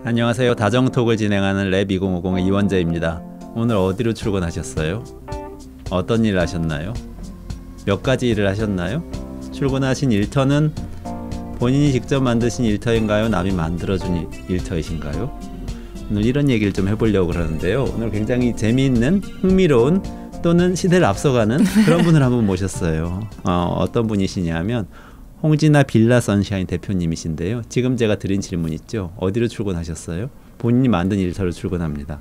안녕하세요. 다정톡을 진행하는 랩 2050의 이원재입니다. 오늘 어디로 출근하셨어요? 어떤 일 하셨나요? 몇 가지 일을 하셨나요? 출근하신 일터는 본인이 직접 만드신 일터인가요? 남이 만들어준 일터이신가요? 오늘 이런 얘기를 좀 해보려고 그러는데요. 오늘 굉장히 재미있는, 흥미로운 또는 시대를 앞서가는 그런 분을 한번 모셨어요. 어떤 분이시냐면 홍진아 빌라 선샤인 대표님이신데요. 지금 제가 드린 질문 있죠. 어디로 출근하셨어요? 본인이 만든 일터로 출근합니다.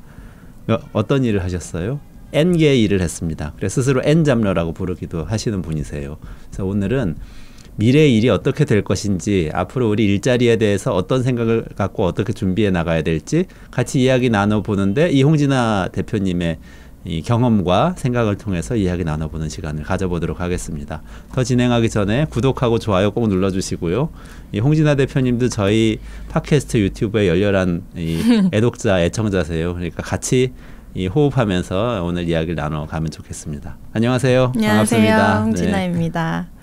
어떤 일을 하셨어요? N개의 일을 했습니다. 그래서 스스로 N잡러라고 부르기도 하시는 분이세요. 그래서 오늘은 미래의 일이 어떻게 될 것인지, 앞으로 우리 일자리에 대해서 어떤 생각을 갖고 어떻게 준비해 나가야 될지 같이 이야기 나눠보는데, 이 홍진아 대표님의 이 경험과 생각을 통해서 이야기 나눠보는 시간을 가져보도록 하겠습니다. 더 진행하기 전에 구독하고 좋아요 꼭 눌러주시고요. 이 홍진아 대표님도 저희 팟캐스트 유튜브에 열렬한 이 애독자, 애청자세요. 그러니까 같이 이 호흡하면서 오늘 이야기를 나눠가면 좋겠습니다. 안녕하세요. 안녕하세요. 반갑습니다. 홍진아입니다. 네.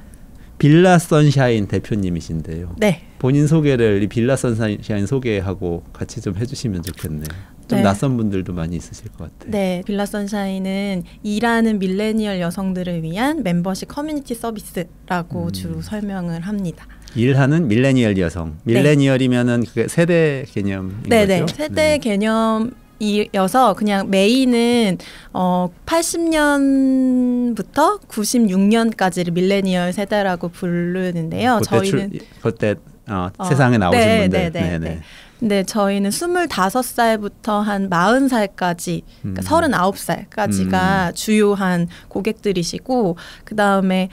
빌라 선샤인 대표님이신데요. 네. 본인 소개를 이 빌라 선샤인 소개하고 같이 좀 해주시면 좋겠네요. 좀 네. 낯선 분들도 많이 있으실 것 같아요. 네, 빌라 선샤인은 일하는 밀레니얼 여성들을 위한 멤버십 커뮤니티 서비스라고 주로 설명을 합니다. 일하는 밀레니얼 여성. 밀레니얼이면은 그게 세대 개념인 네네. 거죠? 세대 개념이어서 그냥 메인은 80년부터 96년까지를 밀레니얼 세대라고 부르는데요. 저희는 그때 세상에 나오신 분들. 네네. 근데 저희는 25살부터 한 40살까지, 그러니까 39살까지가 주요한 고객들이시고, 그 다음에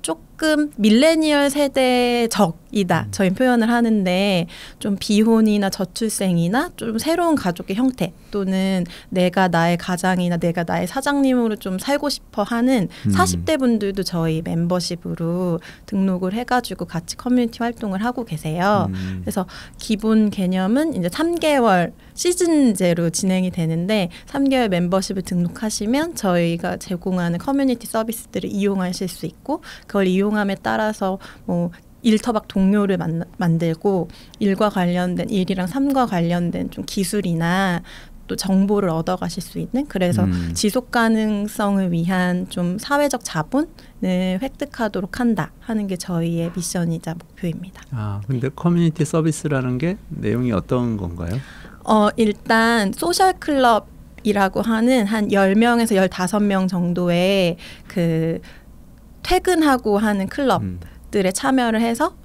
조금 밀레니얼 세대적이다 저희 표현을 하는데, 좀 비혼이나 저출생이나 좀 새로운 가족의 형태, 또는 내가 나의 가장이나 내가 나의 사장님으로 좀 살고 싶어 하는 40대 분들도 저희 멤버십으로 등록을 해가지고 같이 커뮤니티 활동을 하고 계세요. 그래서 기본 개념은 이제 3개월 시즌제로 진행이 되는데, 3개월 멤버십을 등록하시면 저희가 제공하는 커뮤니티 서비스들을 이용하실 수 있고, 그걸 이용함에 따라서 뭐 일터박 동료를 만들고, 일과 관련된, 일이랑 삶과 관련된 좀 기술이나 또 정보를 얻어가실 수 있는, 그래서 지속 가능성을 위한 좀 사회적 자본을 획득하도록 한다 하는 게 저희의 미션이자 목표입니다. 근데 커뮤니티 서비스라는 게 내용이 어떤 건가요? 일단 소셜 클럽이라고 하는 한 10명에서 15명 정도의 그 퇴근하고 하는 클럽들에 참여를 해서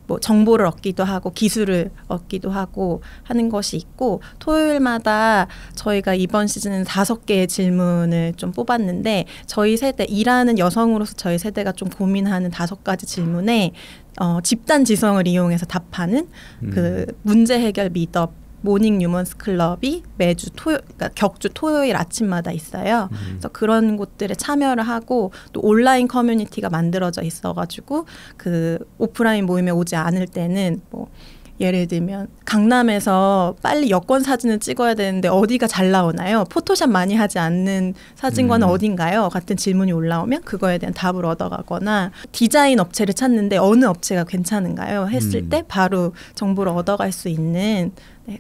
뭐 정보를 얻기도 하고 기술을 얻기도 하고 하는 것이 있고, 토요일마다 저희가 이번 시즌은 5개의 질문을 좀 뽑았는데, 저희 세대, 일하는 여성으로서 저희 세대가 좀 고민하는 5가지 질문에 집단 지성을 이용해서 답하는 그 문제 해결 미덕 모닝 뉴먼스 클럽이 매주 그러니까 격주 토요일 아침마다 있어요. 그래서 그런 곳들에 참여를 하고, 또 온라인 커뮤니티가 만들어져 있어가지고 그 오프라인 모임에 오지 않을 때는 뭐 예를 들면 강남에서 빨리 여권 사진을 찍어야 되는데 어디가 잘 나오나요? 포토샵 많이 하지 않는 사진관은 어딘가요? 같은 질문이 올라오면 그거에 대한 답을 얻어가거나, 디자인 업체를 찾는데 어느 업체가 괜찮은가요? 했을 때 바로 정보를 얻어갈 수 있는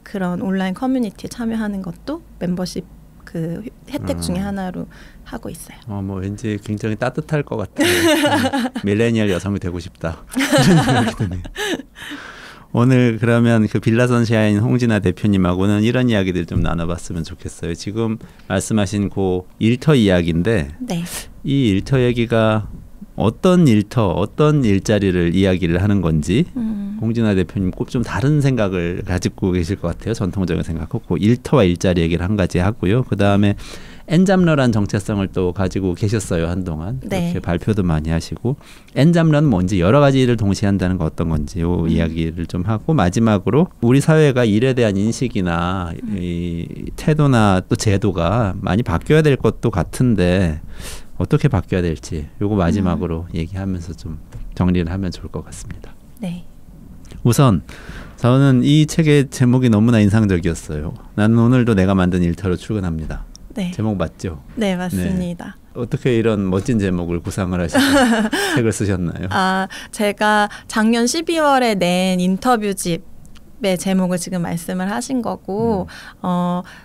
그런 온라인 커뮤니티에 참여하는 것도 멤버십 그 혜택 중에 하나로 하고 있어요. 뭐 왠지 굉장히 따뜻할 것 같아요. 밀레니얼 여성이 되고 싶다. 이런 생각이 드네요. 오늘 그러면 그 빌라 선샤인 홍진아 대표님하고는 이런 이야기들 좀 나눠봤으면 좋겠어요. 지금 말씀하신 그 일터 이야기인데, 네. 이 일터 얘기가 어떤 일터, 어떤 일자리를 이야기를 하는 건지 홍진아 대표님 꼭 좀 다른 생각을 가지고 계실 것 같아요. 전통적인 생각하고 일터와 일자리 얘기를 한 가지 하고요. 그 다음에 N잡러란 정체성을 또 가지고 계셨어요, 한동안. 네. 이렇게 발표도 많이 하시고, N잡러는 뭔지, 여러 가지 일을 동시에 한다는 건 어떤 건지 요 이야기를 좀 하고, 마지막으로 우리 사회가 일에 대한 인식이나 이 태도나 또 제도가 많이 바뀌어야 될 것도 같은데 어떻게 바뀌어야 될지 요거 마지막으로 얘기하면서 좀 정리를 하면 좋을 것 같습니다. 네. 우선 저는 이 책의 제목이 너무나 인상적이었어요. 나는 오늘도 내가 만든 일터로 출근합니다. 네. 제목 맞죠? 네, 맞습니다. 네. 어떻게 이런 멋진 제목을 구상을 하시고 책을 쓰셨나요? 제가 작년 12월에 낸 인터뷰집 클럽의 제목을 지금 말씀을 하신 거고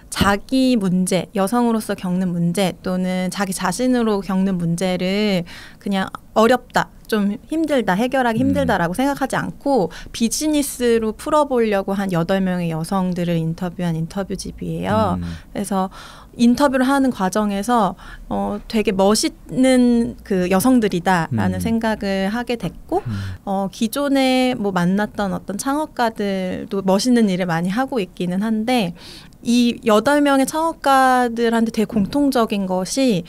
자기 문제, 여성으로서 겪는 문제 또는 자기 자신으로 겪는 문제를 그냥 어렵다, 좀 힘들다, 해결하기 힘들다라고 생각하지 않고 비즈니스로 풀어보려고 한 8명의 여성들을 인터뷰한 인터뷰집이에요. 그래서 인터뷰를 하는 과정에서 되게 멋있는 그 여성들이다라는 생각을 하게 됐고 기존에 뭐 만났던 어떤 창업가들도 멋있는 일을 많이 하고 있기는 한데 이 8명의 창업가들한테 되게 공통적인 것이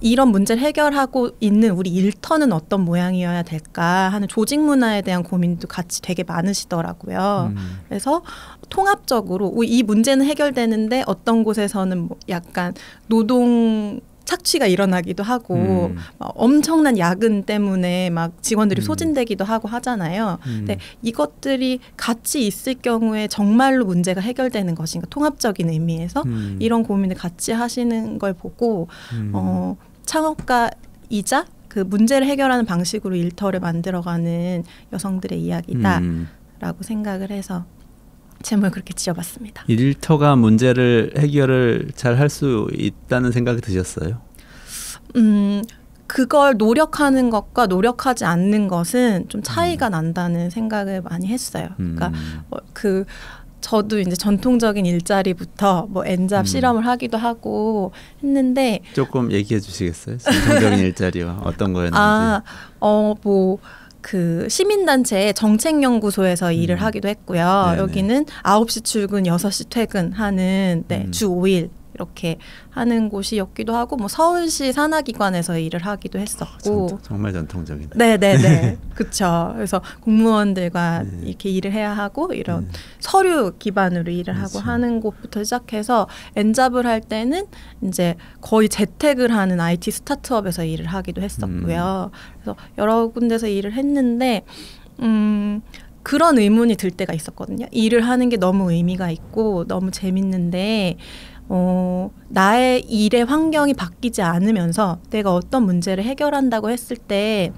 이런 문제를 해결하고 있는 우리 일터는 어떤 모양이어야 될까 하는 조직 문화에 대한 고민도 같이 되게 많으시더라고요. 그래서 통합적으로 이 문제는 해결되는데 어떤 곳에서는 뭐 약간 노동 착취가 일어나기도 하고 엄청난 야근 때문에 막 직원들이 소진되기도 하고 하잖아요. 근데 이것들이 같이 있을 경우에 정말로 문제가 해결되는 것인가, 통합적인 의미에서 이런 고민을 같이 하시는 걸 보고 창업가이자 그 문제를 해결하는 방식으로 일터를 만들어가는 여성들의 이야기다라고 생각을 해서 제목을 그렇게 지어봤습니다. 일터가 문제를 해결을 잘 할 수 있다는 생각이 드셨어요? 그걸 노력하는 것과 노력하지 않는 것은 좀 차이가 난다는 생각을 많이 했어요. 그러니까 저도 이제 전통적인 일자리부터 뭐 엔잡 실험을 하기도 하고 했는데 조금 얘기해 주시겠어요? 전통적인 일자리와 어떤 거였는지. 그 시민단체의 정책연구소에서 일을 하기도 했고요. 네네. 여기는 9시 출근, 6시 퇴근하는 주 5일 이렇게 하는 곳이었기도 하고 뭐 서울시 산하기관에서 일을 하기도 했었고 정말 전통적이네. 네네네. 그렇죠. 그래서 공무원들과 이렇게 일을 해야 하고 이런 서류 기반으로 일을 하고 하는 곳부터 시작해서 엔잡을 할 때는 이제 거의 재택을 하는 IT 스타트업에서 일을 하기도 했었고요. 그래서 여러 군데서 일을 했는데 그런 의문이 들 때가 있었거든요. 일을 하는 게 너무 의미가 있고 너무 재밌는데 나의 일의 환경이 바뀌지 않으면서 내가 어떤 문제를 해결한다고 했을 때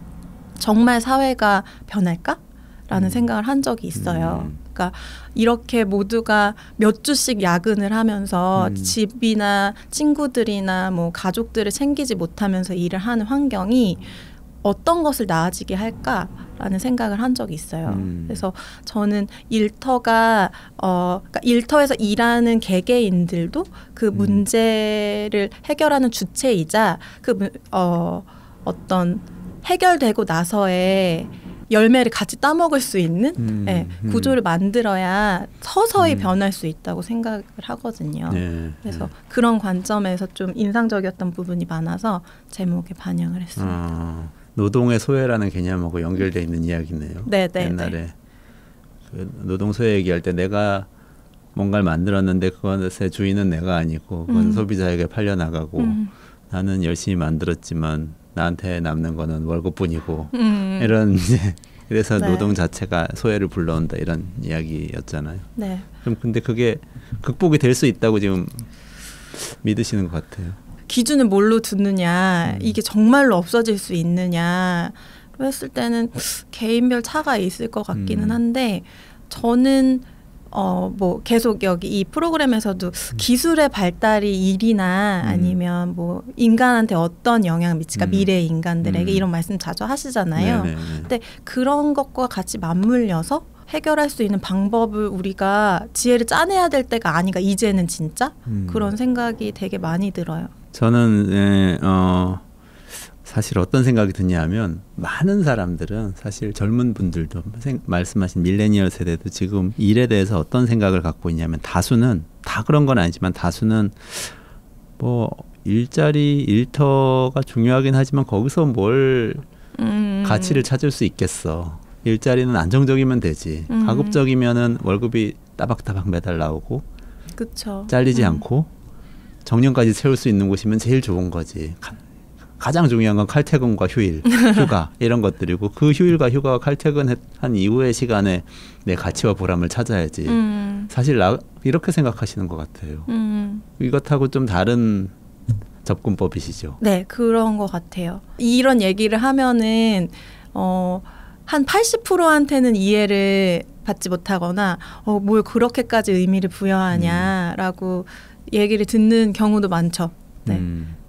정말 사회가 변할까?라는 생각을 한 적이 있어요. 그러니까 이렇게 모두가 몇 주씩 야근을 하면서 집이나 친구들이나 뭐 가족들을 챙기지 못하면서 일을 하는 환경이 어떤 것을 나아지게 할까라는 생각을 한 적이 있어요. 그래서 저는 일터가 그러니까 일터에서 일하는 개개인들도 그 문제를 해결하는 주체이자 어떤 해결되고 나서의 열매를 같이 따먹을 수 있는 구조를 만들어야 서서히 변할 수 있다고 생각을 하거든요. 그래서 그런 관점에서 좀 인상적이었던 부분이 많아서 제목에 반영을 했습니다. 노동의 소외라는 개념하고 연결되어 있는 이야기네요. 옛날에 그 노동 소외 얘기할 때 내가 뭔가를 만들었는데 그것의 주인은 내가 아니고 그건 소비자에게 팔려나가고 나는 열심히 만들었지만 나한테 남는 거는 월급뿐이고 이런 이제 그래서 노동 자체가 소외를 불러온다 이런 이야기였잖아요. 그럼 근데 그게 극복이 될 수 있다고 지금 믿으시는 것 같아요. 기준을 뭘로 두느냐, 이게 정말로 없어질 수 있느냐 했을 때는 개인별 차가 있을 것 같기는 한데 저는 뭐 계속 여기 이 프로그램에서도 기술의 발달이 일이나 아니면 뭐 인간한테 어떤 영향을 미칠까, 미래의 인간들에게 이런 말씀 자주 하시잖아요. 근데 그런 것과 같이 맞물려서 해결할 수 있는 방법을 우리가 지혜를 짜내야 될 때가 아닌가, 이제는 진짜 그런 생각이 되게 많이 들어요. 저는 사실 어떤 생각이 드냐면 많은 사람들은 사실 젊은 분들도 말씀하신 밀레니얼 세대도 지금 일에 대해서 어떤 생각을 갖고 있냐면 다수는 다 그런 건 아니지만 다수는 뭐 일자리 일터가 중요하긴 하지만 거기서 뭘 가치를 찾을 수 있겠어. 일자리는 안정적이면 되지. 가급적이면은 월급이 따박따박 매달 나오고 그쵸. 잘리지 않고 정년까지 채울 수 있는 곳이면 제일 좋은 거지. 가장 중요한 건 칼퇴근과 휴일, 휴가 이런 것들이고 그 휴일과 휴가와 칼퇴근한 이후의 시간에 내 가치와 보람을 찾아야지. 사실 이렇게 생각하시는 것 같아요. 이것하고 좀 다른 접근법이시죠? 네, 그런 것 같아요. 이런 얘기를 하면은 한 80%한테는 이해를 받지 못하거나 뭘 그렇게까지 의미를 부여하냐라고 얘기를 듣는 경우도 많죠. 네.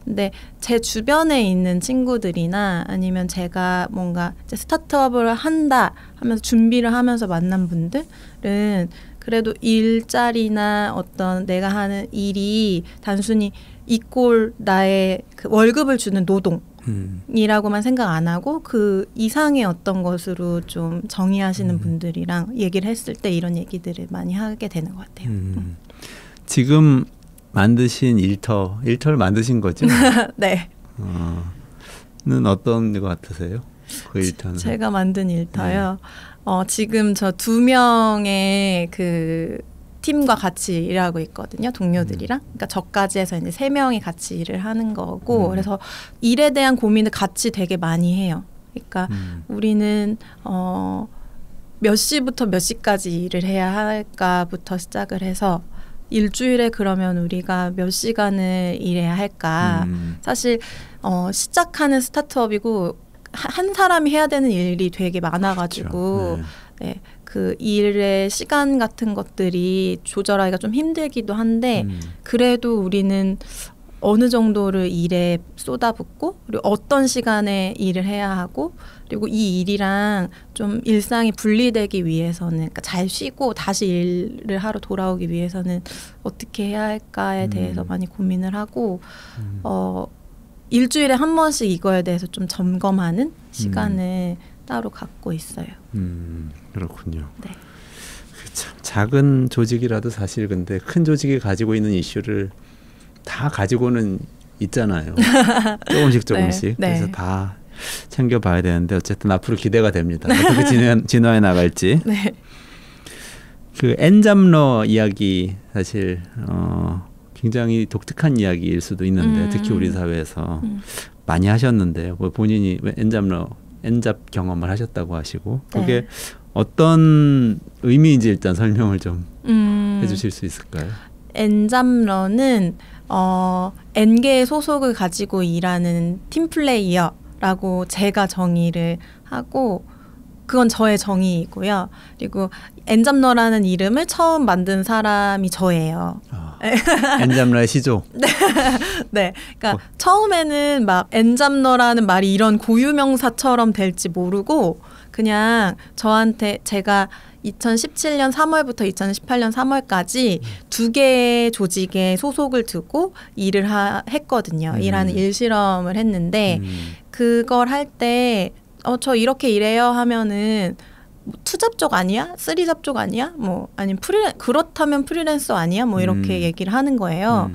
근데 제 주변에 있는 친구들이나 아니면 제가 뭔가 이제 스타트업을 한다 하면서 준비를 하면서 만난 분들은 그래도 일자리나 어떤 내가 하는 일이 단순히 이꼴 나의 그 월급을 주는 노동이라고만 생각 안 하고 그 이상의 어떤 것으로 좀 정의하시는 분들이랑 얘기를 했을 때 이런 얘기들을 많이 하게 되는 것 같아요. 지금 만드신 일터를 만드신 거죠? 네. 는 어떤 것 같으세요? 그 일터는? 제가 만든 일터요. 지금 저 2명의 그 팀과 같이 일하고 있거든요. 동료들이랑. 그러니까 저까지 해서 이제 3명이 같이 일을 하는 거고 그래서 일에 대한 고민을 같이 되게 많이 해요. 그러니까 우리는 몇 시부터 몇 시까지 일을 해야 할까부터 시작을 해서 일주일에 그러면 우리가 몇 시간을 일해야 할까. 사실 시작하는 스타트업이고 한 사람이 해야 되는 일이 되게 많아가지고 그렇죠. 네, 그 일의 시간 같은 것들이 조절하기가 좀 힘들기도 한데 그래도 우리는 어느 정도를 일에 쏟아붓고 그리고 어떤 시간에 일을 해야 하고 그리고 이 일이랑 좀 일상이 분리되기 위해서는 그러니까 잘 쉬고 다시 일을 하러 돌아오기 위해서는 어떻게 해야 할까에 대해서 많이 고민을 하고 일주일에 한 번씩 이거에 대해서 좀 점검하는 시간을 따로 갖고 있어요. 그렇군요. 네. 참 작은 조직이라도 사실 근데 큰 조직이 가지고 있는 이슈를 다 가지고는 있잖아요. 조금씩. 네. 그래서 다 챙겨봐야 되는데 어쨌든 앞으로 기대가 됩니다. 어떻게 진화해 나갈지. 네. 그 엔잡러 이야기 사실 굉장히 독특한 이야기일 수도 있는데 특히 우리 사회에서 많이 하셨는데 뭐 본인이 엔잡 경험을 하셨다고 하시고 그게 네. 어떤 의미인지 일단 설명을 좀 해주실 수 있을까요? 엔잡러는 N개의 소속을 가지고 일하는 팀플레이어라고 제가 정의를 하고 그건 저의 정의이고요. 그리고 엔잡러라는 이름을 처음 만든 사람이 저예요. 엔잡러의 시조. 네, 그러니까 처음에는 막 엔잡러라는 말이 이런 고유명사처럼 될지 모르고 그냥 저한테 제가 2017년 3월부터 2018년 3월까지 2개의 조직에 소속을 두고 일을 했거든요. 일하는 일실험을 했는데 그걸 할 때 저 이렇게 일해요 하면은 뭐 2잡족 아니야? 3잡족 아니야? 뭐 아니면 그렇다면 프리랜서 아니야? 뭐 이렇게 얘기를 하는 거예요.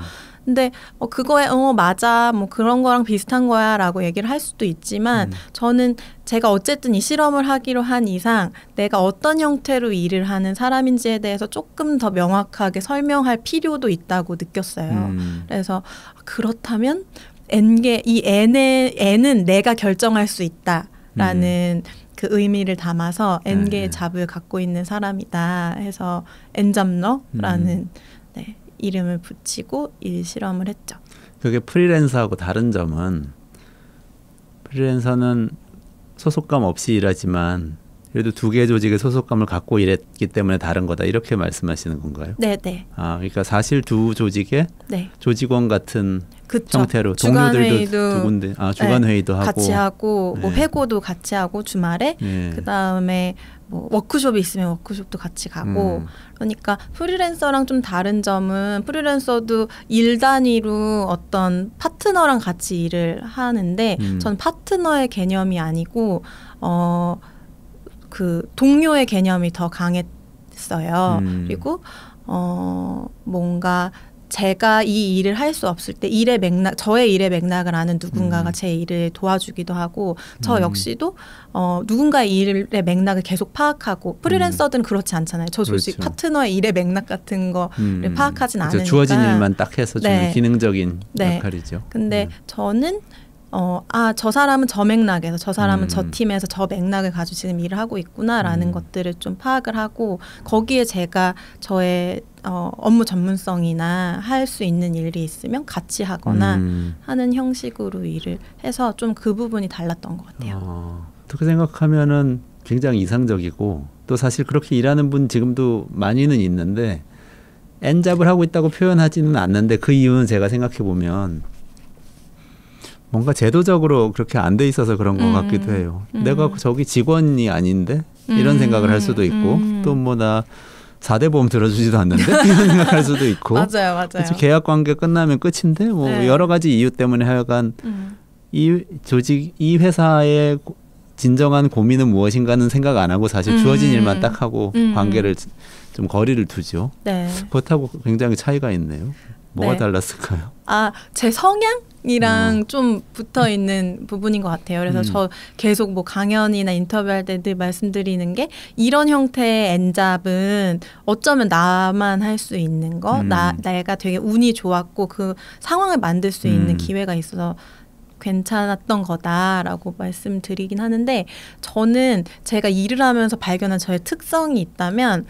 근데 그거에 맞아 뭐 그런 거랑 비슷한 거야 라고 얘기를 할 수도 있지만 저는 제가 어쨌든 이 실험을 하기로 한 이상 내가 어떤 형태로 일을 하는 사람인지에 대해서 조금 더 명확하게 설명할 필요도 있다고 느꼈어요. 그래서 그렇다면 이 N은 내가 결정할 수 있다라는 그 의미를 담아서 N개의 잡을 갖고 있는 사람이다 해서 엔잡러라는 네, 이름을 붙이고 일 실험을 했죠. 그게 프리랜서하고 다른 점은 프리랜서는 소속감 없이 일하지만 그래도 2개의 조직의 소속감을 갖고 일했기 때문에 다른 거다 이렇게 말씀하시는 건가요? 네. 그러니까 사실 2 조직의 네. 조직원 같은 그쵸. 형태로 주간회의도 동료들도 2군데 주간회의도 하고 같이 하고 네. 뭐 회고도 같이 하고 주말에 네. 그다음에 뭐 워크숍이 있으면 워크숍도 같이 가고 그러니까 프리랜서랑 좀 다른 점은 프리랜서도 일 단위로 어떤 파트너랑 같이 일을 하는데 전 파트너의 개념이 아니고 그 동료의 개념이 더 강했어요. 그리고 뭔가 제가 이 일을 할 수 없을 때 저의 일의 맥락을 아는 누군가가 제 일을 도와주기도 하고 저 역시도 누군가의 일의 맥락을 계속 파악하고 프리랜서들은 그렇지 않잖아요. 저 조직 그렇죠. 파트너의 일의 맥락 같은 거를 파악하진 않으니까. 주어진 일만 딱 해서 주는 네. 기능적인 네. 역할이죠. 근데 저는 저 사람은 저 맥락에서 저 사람은 저 팀에서 저 맥락을 가지고 지금 일을 하고 있구나라는 것들을 좀 파악을 하고 거기에 제가 저의 업무 전문성이나 할 수 있는 일이 있으면 같이 하거나 하는 형식으로 일을 해서 좀 그 부분이 달랐던 것 같아요. 어떻게 생각하면은 굉장히 이상적이고 또 사실 그렇게 일하는 분 지금도 많이는 있는데 N잡을 하고 있다고 표현하지는 않는데 그 이유는 제가 생각해 보면 뭔가 제도적으로 그렇게 안 돼 있어서 그런 것 같기도 해요. 내가 저기 직원이 아닌데 이런 생각을 할 수도 있고 또 뭐 나 4대 보험 들어주지도 않는데 이런 생각할 수도 있고 맞아요, 맞아요. 계약 관계 끝나면 끝인데 뭐 네. 여러 가지 이유 때문에 하여간 이 조직 이 회사의 진정한 고민은 무엇인가는 생각 안 하고 사실 주어진 일만 딱 하고 관계를 좀 거리를 두죠. 네. 그렇다고 굉장히 차이가 있네요. 뭐가 네. 달랐을까요? 제 성향이랑 좀 붙어 있는 부분인 것 같아요. 그래서 저 계속 뭐 강연이나 인터뷰할 때 늘 말씀드리는 게 이런 형태의 N잡은 어쩌면 나만 할 수 있는 거, 내가 되게 운이 좋았고 그 상황을 만들 수 있는 기회가 있어서 괜찮았던 거다라고 말씀드리긴 하는데 저는 제가 일을 하면서 발견한 저의 특성이 있다면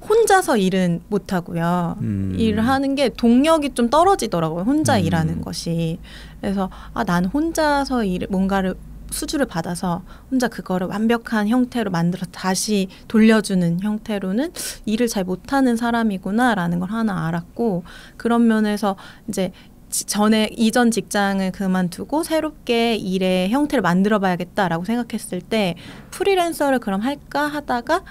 혼자서 일은 못 하고요. 일을 하는 게 동력이 좀 떨어지더라고요. 혼자 일하는 것이. 그래서 난 혼자서 뭔가를 수주를 받아서 혼자 그거를 완벽한 형태로 만들어서 다시 돌려주는 형태로는 일을 잘 못하는 사람이구나라는 걸 하나 알았고 그런 면에서 이제 이전 직장을 그만두고 새롭게 일의 형태를 만들어봐야겠다라고 생각했을 때 프리랜서를 그럼 할까 하다가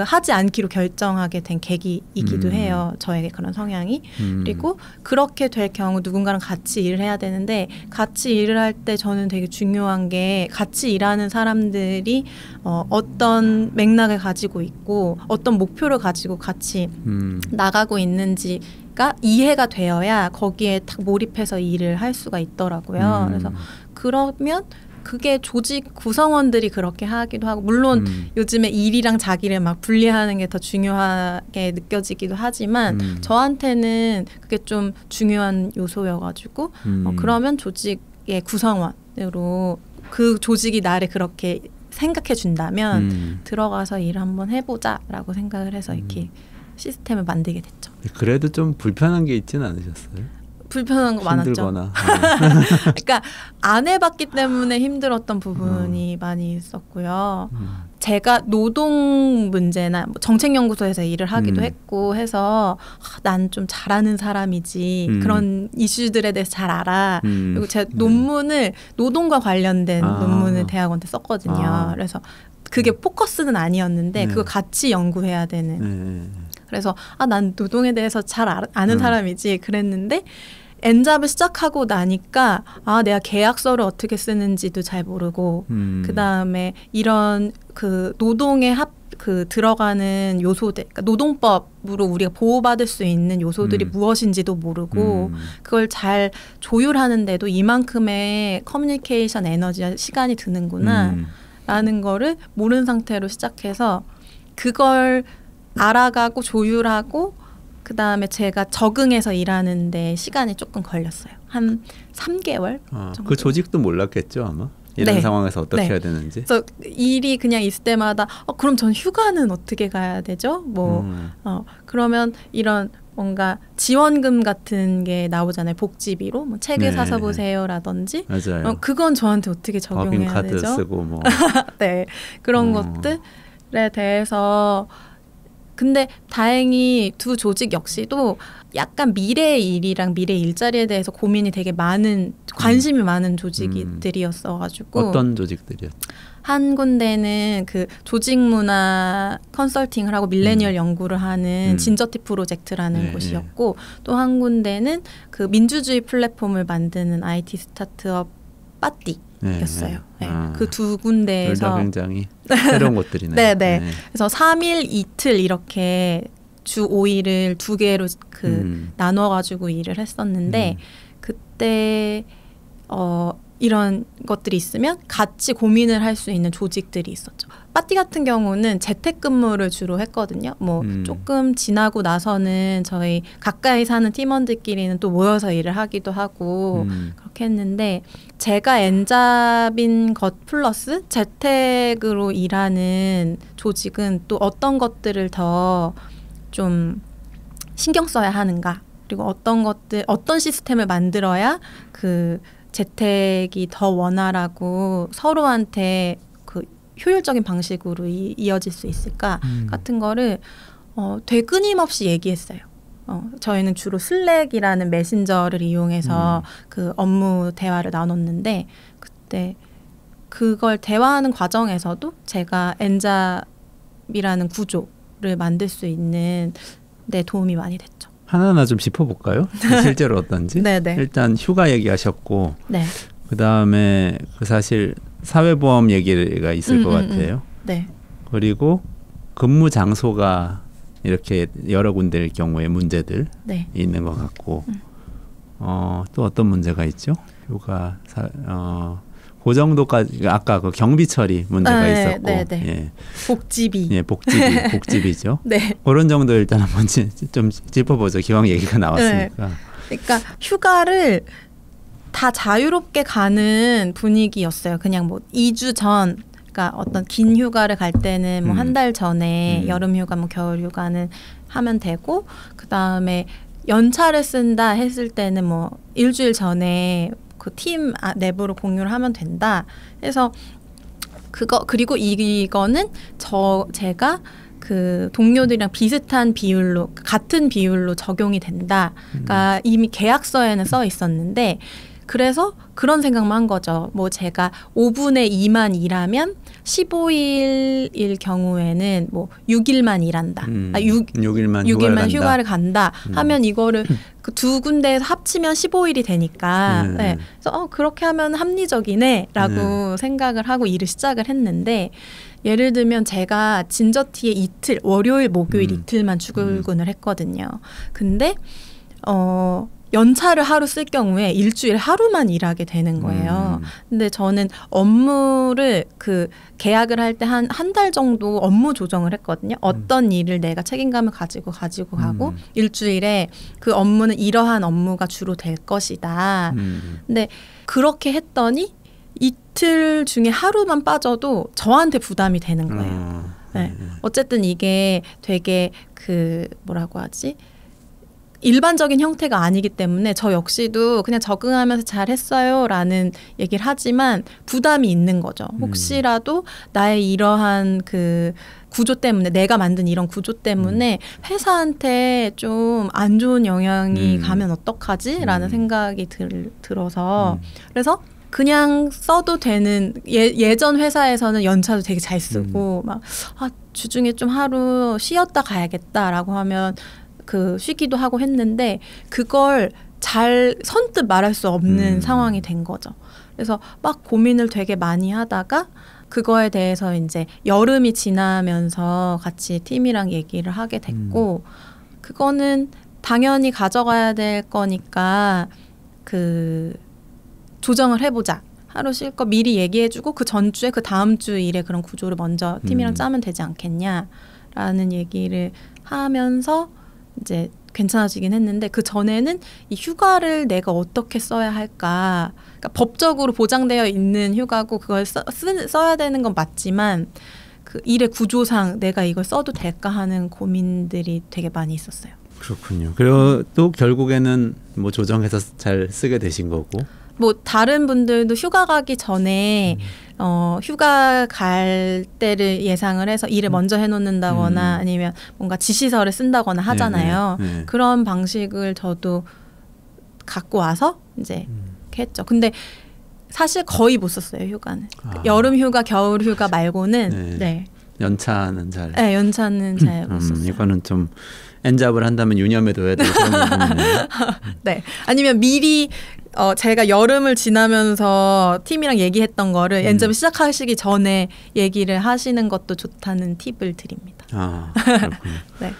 하지 않기로 결정하게 된 계기이기도 해요. 저에게 그런 성향이. 그리고 그렇게 될 경우 누군가랑 같이 일을 해야 되는데 같이 일을 할 때 저는 되게 중요한 게 같이 일하는 사람들이 어떤 맥락을 가지고 있고 어떤 목표를 가지고 같이 나가고 있는지가 이해가 되어야 거기에 딱 몰입해서 일을 할 수가 있더라고요. 그래서 그러면 그게 조직 구성원들이 그렇게 하기도 하고 물론 요즘에 일이랑 자기를 막 분리하는 게 더 중요하게 느껴지기도 하지만 저한테는 그게 좀 중요한 요소여가지고 그러면 조직의 구성원으로 그 조직이 나를 그렇게 생각해 준다면 들어가서 일을 한번 해보자라고 생각을 해서 이렇게 시스템을 만들게 됐죠. 그래도 좀 불편한 게 있지는 않으셨어요? 불편한 거 힘들거나. 많았죠. 그러니까 안 해봤기 때문에 힘들었던 부분이 많이 있었고요. 제가 노동 문제나 정책연구소에서 일을 하기도 했고 해서 난 좀 잘하는 사람이지 그런 이슈들에 대해서 잘 알아. 그리고 제 논문을 노동과 관련된 논문을 대학원때 썼거든요. 그래서 그게 포커스는 아니었는데 그거 같이 연구해야 되는. 그래서 난 노동에 대해서 잘 아는 사람이지 그랬는데 N잡을 시작하고 나니까 내가 계약서를 어떻게 쓰는지도 잘 모르고 그다음에 이런 노동에 들어가는 요소들, 그러니까 노동법으로 우리가 보호받을 수 있는 요소들이 무엇인지도 모르고 그걸 잘 조율하는데도 이만큼의 커뮤니케이션 에너지와 시간이 드는구나 라는 거를 모르는 상태로 시작해서 그걸 알아가고 조율하고 그다음에 제가 적응해서 일하는데 시간이 조금 걸렸어요. 한 3개월 정도. 그 조직도 몰랐겠죠 아마? 이런 상황에서 어떻게 해야 되는지. 그래서 일이 그냥 있을 때마다 그럼 전 휴가는 어떻게 가야 되죠? 그러면 이런 뭔가 지원금 같은 게 나오잖아요. 복지비로 뭐 책을 사서 보세요라든지. 맞아요. 그건 저한테 어떻게 적용해야 법인카드 되죠? 쓰고 뭐. 네, 그런 것들에 대해서 근데 다행히 두 조직 역시도 약간 미래의 일이랑 미래 일자리에 대해서 고민이 되게 많은 관심이 많은 조직들이었어가지고 어떤 조직들이요? 한 군데는 조직 문화 컨설팅을 하고 밀레니얼 연구를 하는 진저티 프로젝트라는 곳이었고 또 한 군데는 민주주의 플랫폼을 만드는 IT 스타트업 빠띠였어요. 그 두 군데에서 굉장히 새로운 곳들이네요. 네. 그래서 3일 이틀 이렇게 주 5일을 두 개로 나눠가지고 일을 했었는데 그때 이런 것들이 있으면 같이 고민을 할 수 있는 조직들이 있었죠. 빠띠 같은 경우는 재택근무를 주로 했거든요. 조금 지나고 나서는 저희 가까이 사는 팀원들끼리는 또 모여서 일을 하기도 하고 그렇게 했는데 제가 N잡인 것 플러스 재택으로 일하는 조직은 또 어떤 것들을 더 좀 신경 써야 하는가 그리고 어떤 시스템을 만들어야 재택이 더 원활하고 서로한테 효율적인 방식으로 이어질 수 있을까 같은 거를 되게 끊임없이 얘기했어요. 저희는 주로 슬랙이라는 메신저를 이용해서 그 업무 대화를 나눴는데 그때 그걸 대화하는 과정에서도 제가 엔잡이라는 구조를 만들 수 있는 데 도움이 많이 됐죠. 하나하나 좀 짚어볼까요? 실제로 어떤지. 네네. 일단 휴가 얘기하셨고 네. 그다음에 그 사실 사회보험 얘기가 있을 것 같아요. 네. 그리고 근무 장소가 이렇게 여러 군데일 경우에 문제들 네. 있는 것 같고 또 어떤 문제가 있죠? 휴가 그 정도까지 아까 그 경비 처리 문제가 있었고 예. 복지비. 예, 복지비죠. 네. 그런 정도 일단 한번 좀 짚어보죠. 기왕 얘기가 나왔으니까. 네. 그러니까 휴가를 다 자유롭게 가는 분위기였어요. 그냥 뭐 2주 전, 그러니까 어떤 긴 휴가를 갈 때는 뭐 한 달 전에 여름 휴가, 뭐 겨울 휴가는 하면 되고, 그 다음에 연차를 쓴다 했을 때는 뭐 일주일 전에 그 팀 내부로 공유를 하면 된다. 그래서 그리고 이거는 제가 그 동료들이랑 비슷한 비율로, 같은 비율로 적용이 된다. 그러니까 이미 계약서에는 써 있었는데, 그래서 그런 생각만 한 거죠. 뭐 제가 5분의 2만 일하면 15일일 경우에는 뭐 6일만 일한다. 6일만 휴가를 간다. 하면 이거를 그 두 군데에서 합치면 15일이 되니까 네. 그래서 그렇게 하면 합리적이네라고 생각을 하고 일을 시작을 했는데, 예를 들면 제가 진저티에 이틀, 월요일, 목요일 이틀만 출근을 했거든요. 근데 연차를 하루 쓸 경우에 일주일에 하루만 일하게 되는 거예요. 근데 저는 업무를 그 계약을 할 때 한 달 정도 업무 조정을 했거든요. 어떤 일을 내가 책임감을 가지고 가고 일주일에 그 업무는 이러한 업무가 주로 될 것이다. 근데 그렇게 했더니 이틀 중에 하루만 빠져도 저한테 부담이 되는 거예요. 네. 어쨌든 이게 되게 그 뭐라고 하지? 일반적인 형태가 아니기 때문에 저 역시도 그냥 적응하면서 잘했어요 라는 얘기를 하지만 부담이 있는 거죠. 혹시라도 나의 이러한 그 구조 때문에, 내가 만든 이런 구조 때문에 회사한테 좀 안 좋은 영향이 가면 어떡하지? 라는 생각이 들어서 그래서 그냥 써도 되는, 예전 회사에서는 연차도 되게 잘 쓰고 막 주중에 좀 하루 쉬었다 가야겠다라고 하면 그 쉬기도 하고 했는데, 그걸 잘 선뜻 말할 수 없는 상황이 된 거죠. 그래서 막 고민을 되게 많이 하다가 그거에 대해서 이제 여름이 지나면서 같이 팀이랑 얘기를 하게 됐고, 그거는 당연히 가져가야 될 거니까 그 조정을 해보자. 하루 쉴 거 미리 얘기해주고 그 전주에 그 다음 주 일에 그런 구조를 먼저 팀이랑 짜면 되지 않겠냐라는 얘기를 하면서 이제 괜찮아지긴 했는데, 그 전에는 이 휴가를 내가 어떻게 써야 할까, 그러니까 법적으로 보장되어 있는 휴가고 그걸 써야 되는 건 맞지만 그 일의 구조상 내가 이걸 써도 될까 하는 고민들이 되게 많이 있었어요. 그렇군요. 그리고 또 결국에는 뭐 조정해서 잘 쓰게 되신 거고, 뭐 다른 분들도 휴가 가기 전에 휴가 갈 때를 예상을 해서 일을 먼저 해놓는다거나 아니면 뭔가 지시서를 쓴다거나 하잖아요. 네. 그런 방식을 저도 갖고 와서 이제 이렇게 했죠. 근데 사실 거의 못 썼어요, 휴가는. 여름 휴가, 겨울 휴가 말고는 네. 연차는 잘. 네, 연차는 잘 못 썼어요. 이거는 좀 엔잡을 한다면 유념해둬야 되는 그런 부분이네요. 네, 아니면 미리 제가 여름을 지나면서 팀이랑 얘기했던 거를 엔잡을 시작하시기 전에 얘기를 하시는 것도 좋다는 팁을 드립니다. 그렇군요. 네.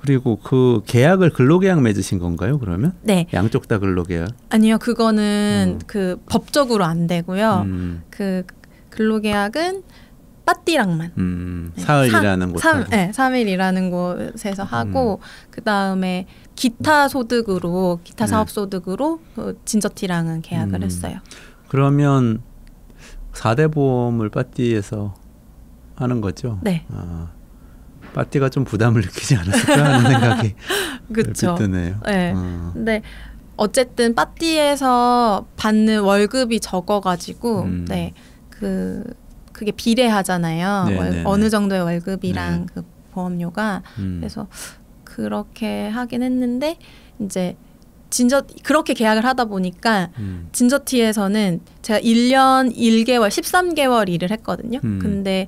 그리고 그 계약을 근로계약 맺으신 건가요, 그러면? 네. 양쪽 다 근로계약? 아니요, 그거는 그 법적으로 안 되고요. 그 근로계약은 빠띠랑만. 사흘 일하는 곳하고. 네, 3일 일하는 곳에서 하고 그 다음에 기타 소득으로, 기타 사업 소득으로 진저티랑은 계약을 했어요. 그러면 4대 보험을 빠띠에서 하는 거죠? 네. 빠띠가 좀 부담을 느끼지 않았을까 하는 생각이 그쵸. 드네요. 네. 근데 어쨌든 빠띠에서 받는 월급이 적어가지고 네, 그 그게 비례하잖아요. 네네네. 어느 정도의 월급이랑 네. 그 보험료가. 그래서 그렇게 하긴 했는데 이제 그렇게 계약을 하다 보니까 진저티에서는 제가 1년 1개월, 13개월 일을 했거든요. 근데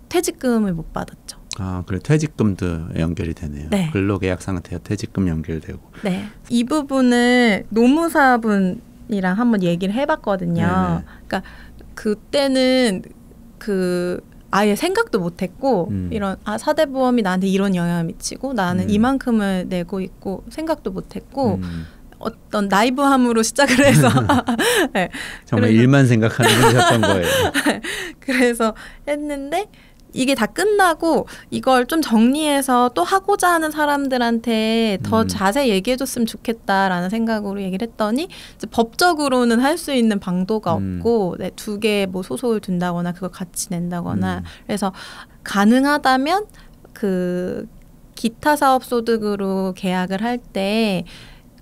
퇴직금을 못 받았죠. 아, 그래 퇴직금도 연결이 되네요. 네. 근로계약 상태와 퇴직금 연결되고. 네. 이 부분을 노무사분이랑 한번 얘기를 해봤거든요. 네네. 그러니까 그때는 아예 생각도 못했고 이런 사대보험이 나한테 이런 영향을 미치고 나는 이만큼을 내고 있고 생각도 못했고 어떤 나이브함으로 시작을 해서 네. 정말 그래서, 일만 생각하는 분이셨던 거예요. 그래서 했는데 이게 다 끝나고 이걸 좀 정리해서 또 하고자 하는 사람들한테 더 자세히 얘기해줬으면 좋겠다라는 생각으로 얘기를 했더니 이제 법적으로는 할 수 있는 방도가 없고 2개 뭐 소송을 둔다거나 그걸 같이 낸다거나 그래서 가능하다면 그 기타 사업 소득으로 계약을 할 때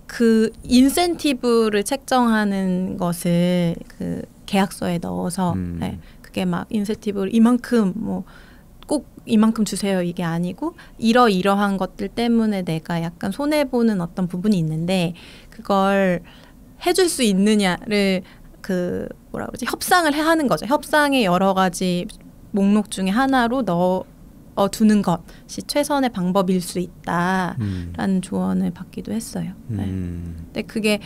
그 인센티브를 책정하는 것을 그 계약서에 넣어서 네. 그게 막 인센티브를 이만큼 뭐 꼭 이만큼 주세요 이게 아니고 이러이러한 것들 때문에 내가 약간 손해 보는 어떤 부분이 있는데 그걸 해줄 수 있느냐를 그 뭐라 그러지 협상을 하는 거죠. 협상의 여러 가지 목록 중에 하나로 두는 것이 최선의 방법일 수 있다라는 조언을 받기도 했어요. 네. 근데 그게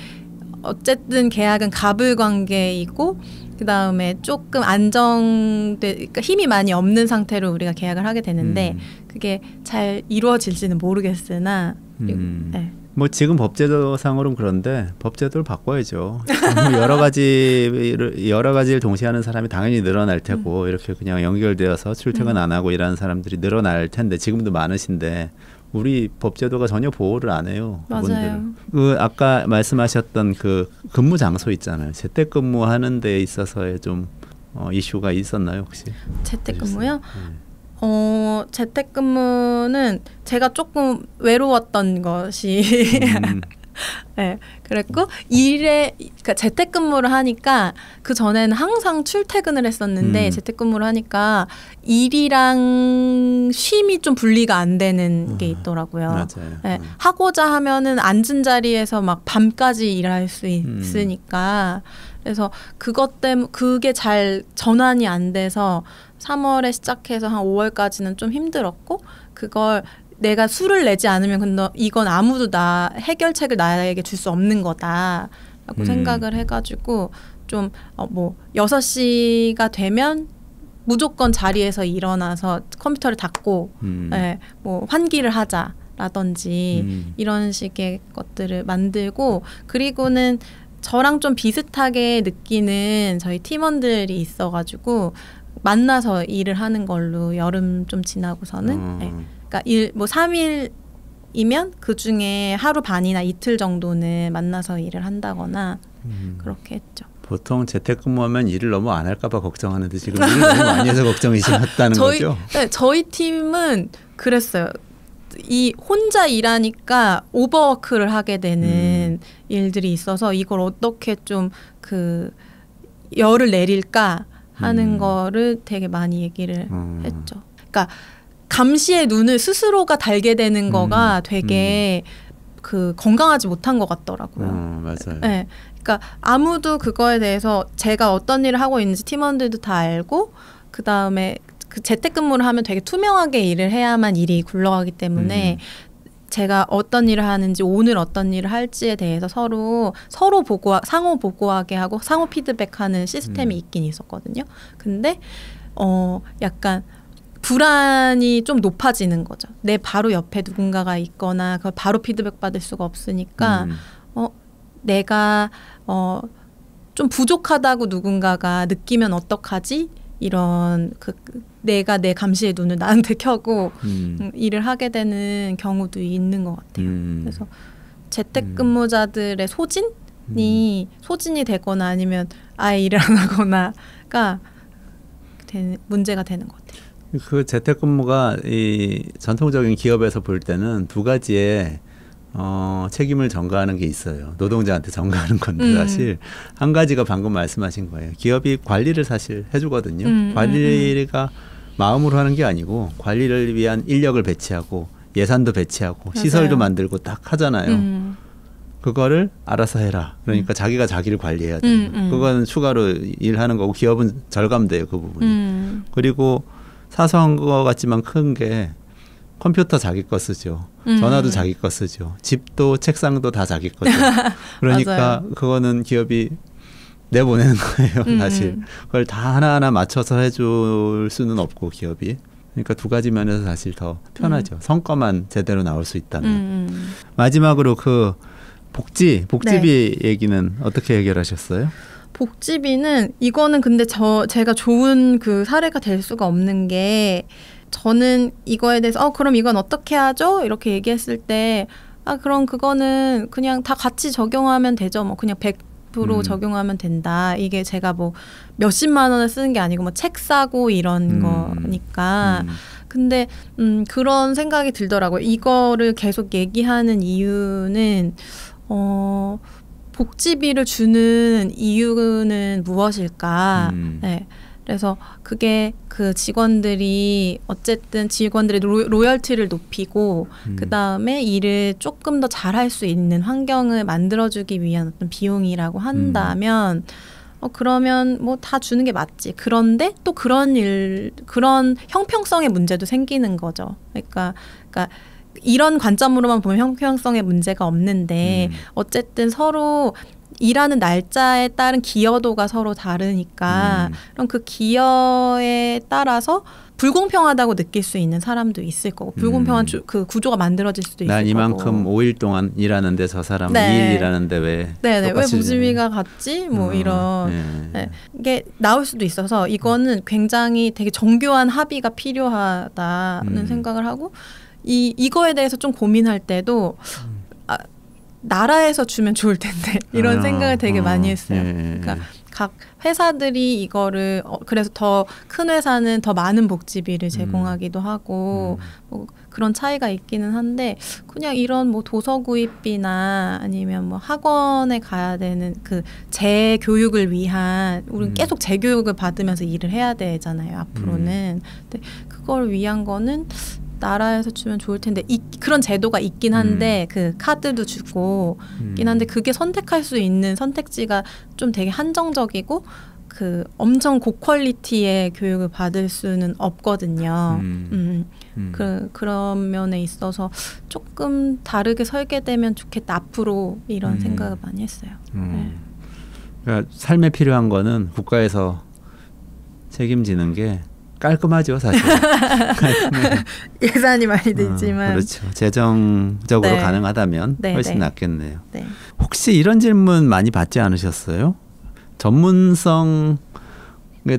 어쨌든 계약은 갑을 관계이고 그 다음에 조금 그러니까 힘이 많이 없는 상태로 우리가 계약을 하게 되는데 그게 잘 이루어질지는 모르겠으나 그리고, 네. 뭐 지금 법제도상으로는 그런데 법제도를 바꿔야죠. 여러 가지를 동시에 하는 사람이 당연히 늘어날 테고 이렇게 그냥 연결되어서 출퇴근 안 하고 일하는 사람들이 늘어날 텐데 지금도 많으신데 우리 법제도가 전혀 보호를 안 해요. 맞아요. 그 아까 말씀하셨던 그 근무 장소 있잖아요. 재택근무하는 데 있어서의 좀 이슈가 있었나요 혹시? 재택근무요? 재택근무는 제가 조금 외로웠던 것이 네, 그랬고 그러니까 재택근무를 하니까 그 전에는 항상 출퇴근을 했었는데 재택근무를 하니까 일이랑 쉼이 좀 분리가 안 되는 게 있더라고요. 맞아요. 네, 하고자 하면은 앉은 자리에서 막 밤까지 일할 수 있으니까 그래서 그것 때문에 그게 잘 전환이 안 돼서 3월에 시작해서 한 5월까지는 좀 힘들었고 그걸 내가 수를 내지 않으면 근데 이건 아무도 해결책을 나에게 줄 수 없는 거다라고 생각을 해가지고 좀 뭐 6시가 되면 무조건 자리에서 일어나서 컴퓨터를 닫고 뭐 환기를 하자라든지 이런 식의 것들을 만들고 그리고는 저랑 좀 비슷하게 느끼는 저희 팀원들이 있어가지고 만나서 일을 하는 걸로 여름 좀 지나고서는 그러니까 뭐 3일이면 그 중에 하루 반이나 이틀 정도는 만나서 일을 한다거나 그렇게 했죠. 보통 재택근무하면 일을 너무 안 할까봐 걱정하는데 지금 일을 너무 많이 해서 걱정이셨다는 거죠? 네, 저희 팀은 그랬어요. 이 혼자 일하니까 오버워크를 하게 되는 일들이 있어서 이걸 어떻게 좀 그 열을 내릴까 하는 거를 되게 많이 얘기를 했죠. 그러니까 감시의 눈을 스스로가 달게 되는 거가 되게 그 건강하지 못한 것 같더라고요. 맞아요. 네, 그러니까 아무도 그거에 대해서 제가 어떤 일을 하고 있는지 팀원들도 다 알고 그 다음에 그 재택근무를 하면 되게 투명하게 일을 해야만 일이 굴러가기 때문에 제가 어떤 일을 하는지 오늘 어떤 일을 할지에 대해서 서로 상호 보고하게 하고 상호 피드백하는 시스템이 있긴 있었거든요. 근데 약간 불안이 좀 높아지는 거죠. 내 바로 옆에 누군가가 있거나 그걸 바로 피드백 받을 수가 없으니까 내가 좀 부족하다고 누군가가 느끼면 어떡하지? 이런 내가 내 감시의 눈을 나한테 켜고 일을 하게 되는 경우도 있는 것 같아요. 그래서 재택근무자들의 소진이 되거나 아니면 아예 일을 안 하거나가 문제가 되는 것 같아요. 그 재택근무가 이 전통적인 기업에서 볼 때는 두 가지의 책임을 전가하는 게 있어요. 노동자한테 전가하는 건데 사실 한 가지가 방금 말씀하신 거예요. 기업이 관리를 사실 해주거든요. 관리가 마음으로 하는 게 아니고 관리를 위한 인력을 배치하고 예산도 배치하고 맞아요. 시설도 만들고 딱 하잖아요. 그거를 알아서 해라. 그러니까 자기가 자기를 관리해야 돼요. 그거는 추가로 일하는 거고 기업은 절감돼요. 그 부분이. 그리고 사소한 거 같지만 큰 게 컴퓨터 자기 거 쓰죠. 전화도 자기 거 쓰죠. 집도 책상도 다 자기 거죠. 그러니까 맞아요. 그거는 기업이 내보내는 거예요. 사실. 그걸 다 하나하나 맞춰서 해줄 수는 없고 기업이. 그러니까 두 가지 면에서 사실 더 편하죠. 성과만 제대로 나올 수 있다면. 마지막으로 그 복지비 얘기는 어떻게 해결하셨어요? 복지비는 이거는 근데 제가 좋은 그 사례가 될 수가 없는 게 저는 이거에 대해서 그럼 이건 어떻게 하죠? 이렇게 얘기했을 때 그럼 그거는 그냥 다 같이 적용하면 되죠. 뭐 그냥 100% 적용하면 된다. 이게 제가 뭐 몇십만 원을 쓰는 게 아니고 뭐 책 사고 이런 거니까. 근데 그런 생각이 들더라고요. 이거를 계속 얘기하는 이유는 복지비를 주는 이유는 무엇일까? 네. 그래서 그게 그 직원들이 어쨌든 직원들의 로열티를 높이고 그 다음에 일을 조금 더 잘할 수 있는 환경을 만들어주기 위한 어떤 비용이라고 한다면 그러면 뭐 다 주는 게 맞지. 그런데 또 그런 형평성의 문제도 생기는 거죠. 그러니까 이런 관점으로만 보면 형평성의 문제가 없는데 어쨌든 서로 일하는 날짜에 따른 기여도가 서로 다르니까 그럼 그 기여에 따라서 불공평하다고 느낄 수 있는 사람도 있을 거고 불공평한 그 구조가 만들어질 수도 있을 거고. 난 이만큼 5일 동안 일하는데 저 사람은 2일 일하는데 왜 왜 복지비가 같지? 뭐 이런 이게 나올 수도 있어서 이거는 굉장히 되게 정교한 합의가 필요하다는 생각을 하고 이거에 대해서 좀 고민할 때도 나라에서 주면 좋을 텐데 이런 생각을 되게 많이 했어요. 그러니까 각 회사들이 이거를 그래서 더 큰 회사는 더 많은 복지비를 제공하기도 하고 뭐 그런 차이가 있기는 한데 그냥 이런 뭐 도서 구입비나 아니면 뭐 학원에 가야 되는 그 재교육을 위한 우리는 계속 재교육을 받으면서 일을 해야 되잖아요. 앞으로는. 근데 그걸 위한 거는 나라에서 주면 좋을 텐데 그런 제도가 있긴 한데 그 카드도 주고 있긴 한데 그게 선택할 수 있는 선택지가 좀 되게 한정적이고 그 엄청 고퀄리티의 교육을 받을 수는 없거든요. 그런 면에 있어서 조금 다르게 설계되면 좋겠다. 앞으로 이런 생각을 많이 했어요. 그러니까 삶에 필요한 거는 국가에서 책임지는 게 깔끔하죠, 사실. 예산이 많이 들지만 그렇죠. 재정적으로 가능하다면 훨씬 낫겠네요. 혹시 이런 질문 많이 받지 않으셨어요? 전문성에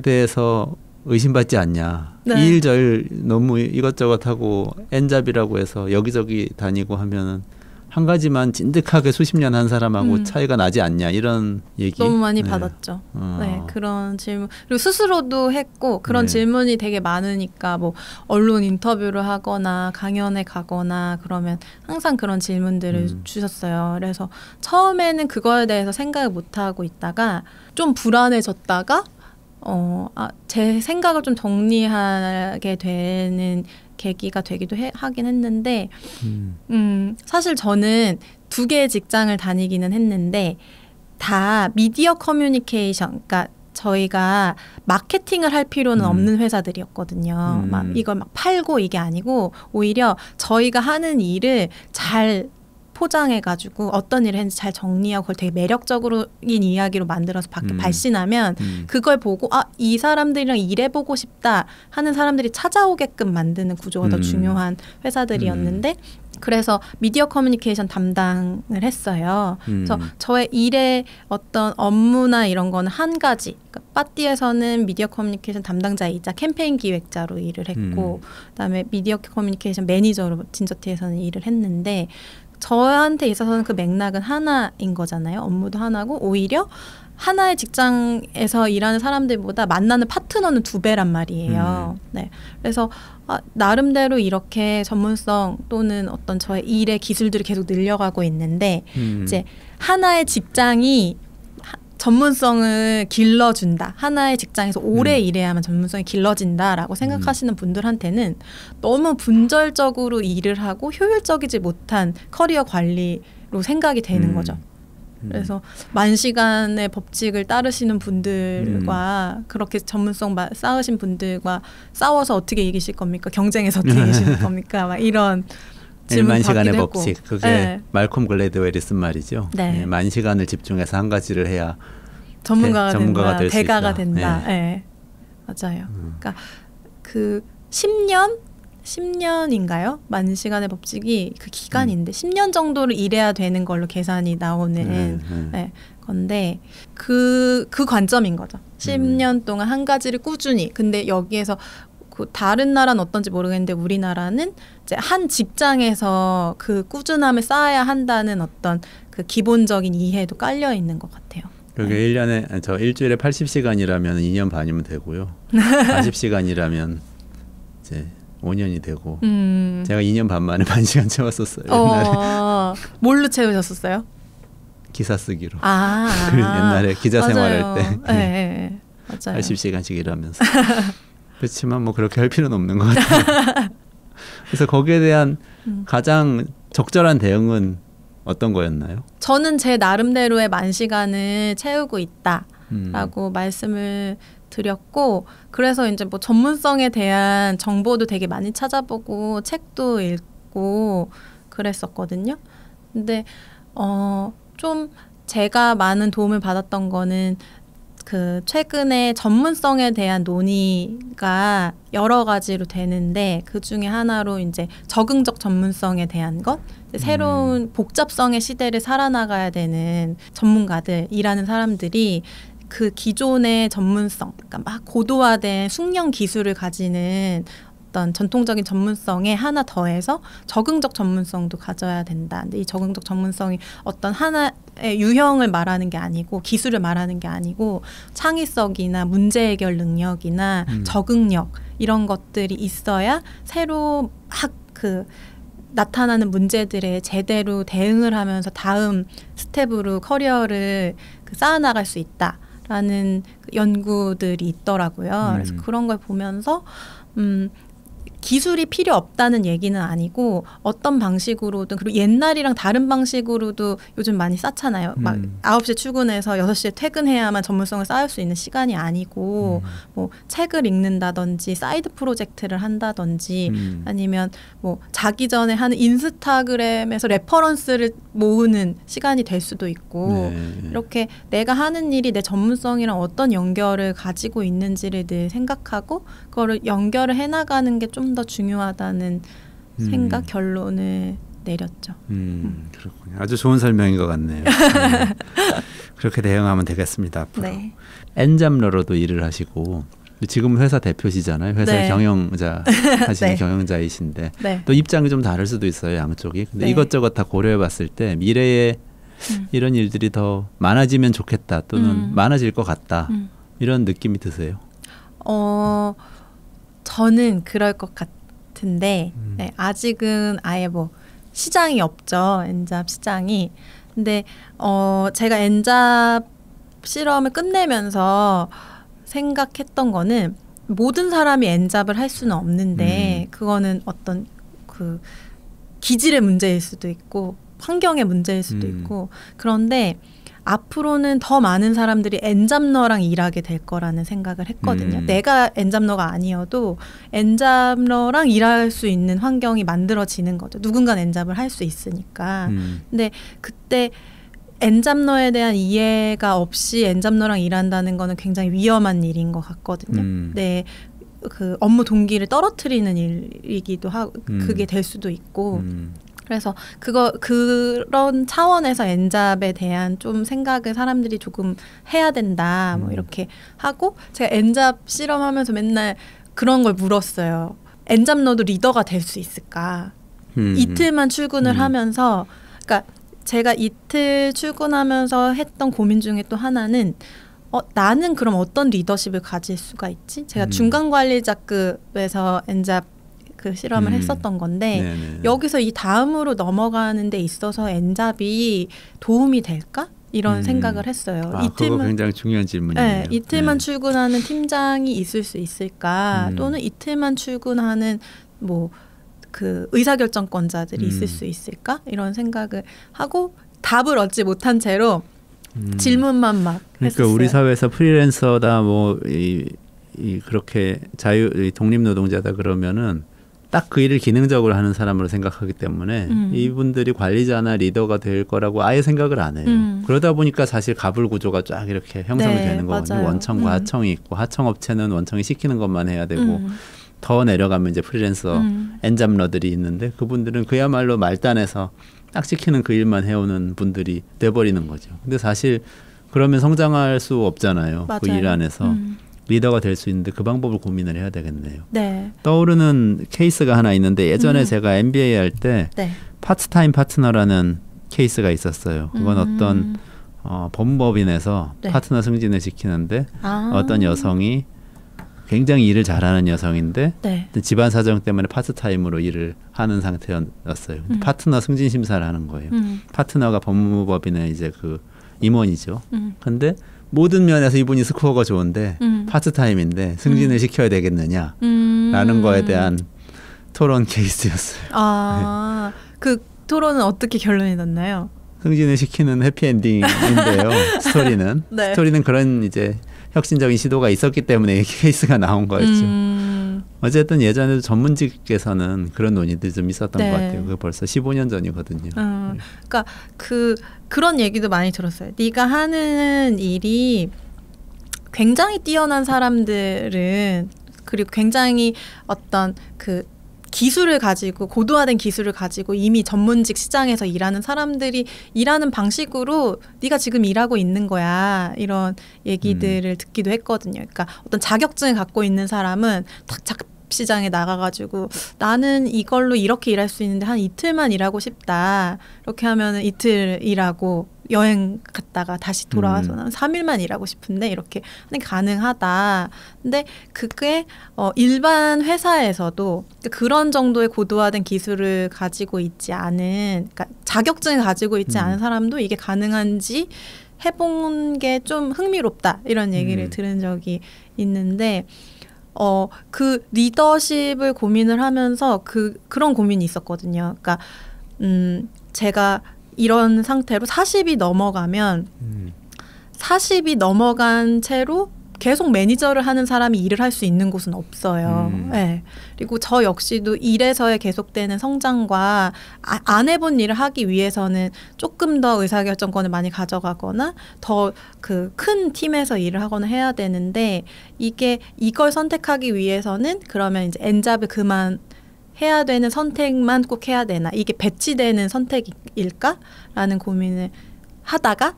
대해서 의심받지 않냐. 이 일 저 일 너무 이것저것 하고 N잡이라고 해서 여기저기 다니고 하면은 한 가지만 진득하게 수십 년 한 사람하고 차이가 나지 않냐 이런 얘기 너무 많이 받았죠. 그런 질문 그리고 스스로도 했고 그런 질문이 되게 많으니까 뭐 언론 인터뷰를 하거나 강연에 가거나 그러면 항상 그런 질문들을 주셨어요. 그래서 처음에는 그거에 대해서 생각을 못 하고 있다가 좀 불안해졌다가 제 생각을 좀 정리하게 되는 계기가 되기도 하긴 했는데 사실 저는 2개의 직장을 다니기는 했는데 다 미디어 커뮤니케이션 그러니까 저희가 마케팅을 할 필요는 없는 회사들이었거든요. 막 이걸 막 팔고 이게 아니고 오히려 저희가 하는 일을 잘 포장해가지고 어떤 일을 했는지 잘 정리하고 그걸 되게 매력적인 이야기로 만들어서 밖에 발신하면 그걸 보고 이 사람들이랑 일해보고 싶다 하는 사람들이 찾아오게끔 만드는 구조가 더 중요한 회사들이었는데 그래서 미디어 커뮤니케이션 담당을 했어요. 그래서 저의 일의 어떤 업무나 이런 거는 한 가지. 그러니까 빠띠에서는 미디어 커뮤니케이션 담당자이자 캠페인 기획자로 일을 했고 그다음에 미디어 커뮤니케이션 매니저로 진저티에서는 일을 했는데 저한테 있어서는 그 맥락은 하나인 거잖아요. 업무도 하나고 오히려 하나의 직장에서 일하는 사람들보다 만나는 파트너는 2배란 말이에요. 네. 그래서 나름대로 이렇게 전문성 또는 어떤 저의 일의 기술들이 계속 늘려가고 있는데 이제 하나의 직장이 전문성을 길러준다. 하나의 직장에서 오래 일해야만 전문성이 길러진다라고 생각하시는 분들한테는 너무 분절적으로 일을 하고 효율적이지 못한 커리어 관리로 생각이 되는 거죠. 그래서 만시간의 법칙을 따르시는 분들과 그렇게 전문성 쌓으신 분들과 싸워서 어떻게 이기실 겁니까? 경쟁에서 어떻게 이기실 겁니까? 막 이런 질문 1만 시간의 받기도 법칙. 했고. 그게 네. 말콤 글래드웰이 쓴 말이죠. 네. 1만 시간을 집중해서 한 가지를 해야 전문가가 된다. 될 수 대가가 있다. 된다. 네. 네. 맞아요. 그러니까 그 10년인가요? 만 시간의 법칙이 그 기간인데 10년 정도를 일해야 되는 걸로 계산이 나오는 네, 건데 그 관점인 거죠. 10년 동안 한 가지를 꾸준히. 근데 여기에서 그 다른 나라는 어떤지 모르겠는데 우리나라는 이제 한 직장에서 그 꾸준함을 쌓아야 한다는 어떤 그 기본적인 이해도 깔려 있는 것 같아요. 그게 1년에 일주일에 80시간이라면 2년 반이면 되고요. 40시간이라면 이제 5년이 되고 제가 2년 반 만에 만 시간 채웠었어요. 옛날에. 뭘로 채우셨었어요? 기사 쓰기로. 옛날에 기자 생활할 때 네, 맞아요. 80시간씩 일하면서. 그렇지만 뭐 그렇게 할 필요는 없는 것 같아요. 그래서 거기에 대한 가장 적절한 대응은 어떤 거였나요? 저는 제 나름대로의 만 시간을 채우고 있다라고 말씀을 드렸고, 그래서 이제 뭐 전문성에 대한 정보도 되게 많이 찾아보고 책도 읽고 그랬었거든요. 근데 좀 제가 많은 도움을 받았던 거는 그 최근에 전문성에 대한 논의가 여러 가지로 되는데 그 중에 하나로 이제 적응적 전문성에 대한 것, 새로운 복잡성의 시대를 살아나가야 되는 전문가들, 일하는 사람들이 그 기존의 전문성, 그러니까 막 고도화된 숙련 기술을 가지는 어떤 전통적인 전문성에 하나 더해서 적응적 전문성도 가져야 된다. 근데 이 적응적 전문성이 어떤 하나의 유형을 말하는 게 아니고 기술을 말하는 게 아니고 창의성이나 문제 해결 능력이나 적응력 이런 것들이 있어야 새로 막 그 나타나는 문제들에 제대로 대응을 하면서 다음 스텝으로 커리어를 쌓아나갈 수 있다라는 연구들이 있더라고요. 그래서 그런 걸 보면서 기술이 필요 없다는 얘기는 아니고 어떤 방식으로든, 그리고 옛날이랑 다른 방식으로도 요즘 많이 쌓잖아요. 막 9시에 출근해서 6시에 퇴근해야만 전문성을 쌓을 수 있는 시간이 아니고 뭐 책을 읽는다든지 사이드 프로젝트를 한다든지 아니면 뭐 자기 전에 하는 인스타그램에서 레퍼런스를 모으는 시간이 될 수도 있고 이렇게 내가 하는 일이 내 전문성이랑 어떤 연결을 가지고 있는지를 늘 생각하고 그거를 연결을 해나가는 게 좀 더 중요하다는 생각, 결론을 내렸죠. 그렇군요. 아주 좋은 설명인 것 같네요. 그렇게 대응하면 되겠습니다. 앞으로. 네. 엔잡러로도 일을 하시고 지금 회사 대표시잖아요. 회사의 네. 경영자 하시는 네. 경영자이신데 네. 또 입장이 좀 다를 수도 있어요. 양쪽이. 근데 네. 이것저것 다 고려해봤을 때 미래에 이런 일들이 더 많아지면 좋겠다 또는 많아질 것 같다 이런 느낌이 드세요? 저는 그럴 것 같은데 네, 아직은 아예 뭐 시장이 없죠. 엔잡 시장이. 근데 제가 엔잡 실험을 끝내면서 생각했던 거는 모든 사람이 엔잡을 할 수는 없는데 그거는 어떤 그 기질의 문제일 수도 있고 환경의 문제일 수도 있고, 그런데 앞으로는 더 많은 사람들이 엔잡러랑 일하게 될 거라는 생각을 했거든요. 내가 엔잡러가 아니어도 엔잡러랑 일할 수 있는 환경이 만들어지는 거죠. 누군가는 엔잡을 할 수 있으니까. 근데 그때 엔잡러에 대한 이해가 없이 엔잡러랑 일한다는 거는 굉장히 위험한 일인 것 같거든요. 네. 그 업무 동기를 떨어뜨리는 일이기도 하고 그게 될 수도 있고. 그래서 그런 차원에서 엔잡에 대한 좀 생각을 사람들이 조금 해야 된다. 뭐 이렇게 하고 제가 엔잡 실험하면서 맨날 그런 걸 물었어요. 엔잡러도 리더가 될 수 있을까? 이틀만 출근을 하면서, 그러니까 제가 이틀 출근하면서 했던 고민 중에 또 하나는 나는 그럼 어떤 리더십을 가질 수가 있지? 제가 중간 관리자급에서 엔잡 그 실험을 했었던 건데 네네. 여기서 이 다음으로 넘어가는 데 있어서 엔잡이 도움이 될까? 이런 생각을 했어요. 그거 굉장히 중요한 질문이네요. 네, 이틀만 출근하는 팀장이 있을 수 있을까? 또는 이틀만 출근하는 뭐 그 의사결정권자들이 있을 수 있을까? 이런 생각을 하고 답을 얻지 못한 채로 질문만 막 그러니까 했었어요. 우리 사회에서 프리랜서다 뭐 그렇게 독립노동자다 그러면은 딱 그 일을 기능적으로 하는 사람으로 생각하기 때문에 이분들이 관리자나 리더가 될 거라고 아예 생각을 안 해요. 그러다 보니까 사실 가불 구조가 쫙 이렇게 형성이 네, 되는 거거든요. 맞아요. 원청과 하청이 있고 하청업체는 원청이 시키는 것만 해야 되고 더 내려가면 이제 프리랜서 엔잡러들이 있는데 그분들은 그야말로 말단에서 딱 시키는 그 일만 해오는 분들이 돼버리는 거죠. 근데 사실 그러면 성장할 수 없잖아요. 맞아요. 그 일 안에서 리더가 될 수 있는데 그 방법을 고민을 해야 되겠네요. 네. 떠오르는 케이스가 하나 있는데 예전에 제가 MBA 할 때 네. 파트타임 파트너라는 케이스가 있었어요. 그건 어떤 법무법인에서 네. 파트너 승진을 시키는데 어떤 여성이 굉장히 일을 잘하는 여성인데 네. 집안 사정 때문에 파트타임으로 일을 하는 상태였어요. 근데 파트너 승진 심사를 하는 거예요. 파트너가 법무법인의 이제 그 임원이죠. 근데 모든 면에서 이분이 스코어가 좋은데 파트타임인데 승진을 시켜야 되겠느냐라는 거에 대한 토론 케이스였어요. 그 토론은 어떻게 결론이 났나요? 승진을 시키는 해피엔딩인데요. 스토리는 네. 스토리는 그런 이제 혁신적인 시도가 있었기 때문에 이 케이스가 나온 거였죠. 어쨌든 예전에도 전문직에서는 그런 논의들이 좀 있었던 네. 것 같아요. 그게 벌써 15년 전이거든요. 그러니까 그런 얘기도 많이 들었어요. 네가 하는 일이 굉장히 뛰어난 사람들은 그리고 굉장히 어떤 그 기술을 가지고 고도화된 기술을 가지고 이미 전문직 시장에서 일하는 사람들이 일하는 방식으로 네가 지금 일하고 있는 거야 이런 얘기들을 듣기도 했거든요. 그러니까 어떤 자격증을 갖고 있는 사람은 딱 시장에 나가가지고 나는 이걸로 이렇게 일할 수 있는데 한 이틀만 일하고 싶다. 이렇게 하면은 이틀 일하고 여행 갔다가 다시 돌아와서 난 3일만 일하고 싶은데 이렇게 하는 게 가능하다. 근데 그게 일반 회사에서도 그런 정도의 고도화된 기술을 가지고 있지 않은, 그러니까 자격증을 가지고 있지 않은 사람도 이게 가능한지 해본 게 좀 흥미롭다. 이런 얘기를 들은 적이 있는데 그 리더십을 고민을 하면서 그런 고민이 있었거든요. 그러니까 제가 이런 상태로 40이 넘어가면 40이 넘어간 채로 계속 매니저를 하는 사람이 일을 할 수 있는 곳은 없어요. 네. 그리고 저 역시도 일에서의 계속되는 성장과 안 해본 일을 하기 위해서는 조금 더 의사결정권을 많이 가져가거나 더 그 큰 팀에서 일을 하거나 해야 되는데 이걸 선택하기 위해서는 그러면 이제 엔잡을 그만 해야 되는 선택만 꼭 해야 되나? 이게 배치되는 선택일까? 라는 고민을 하다가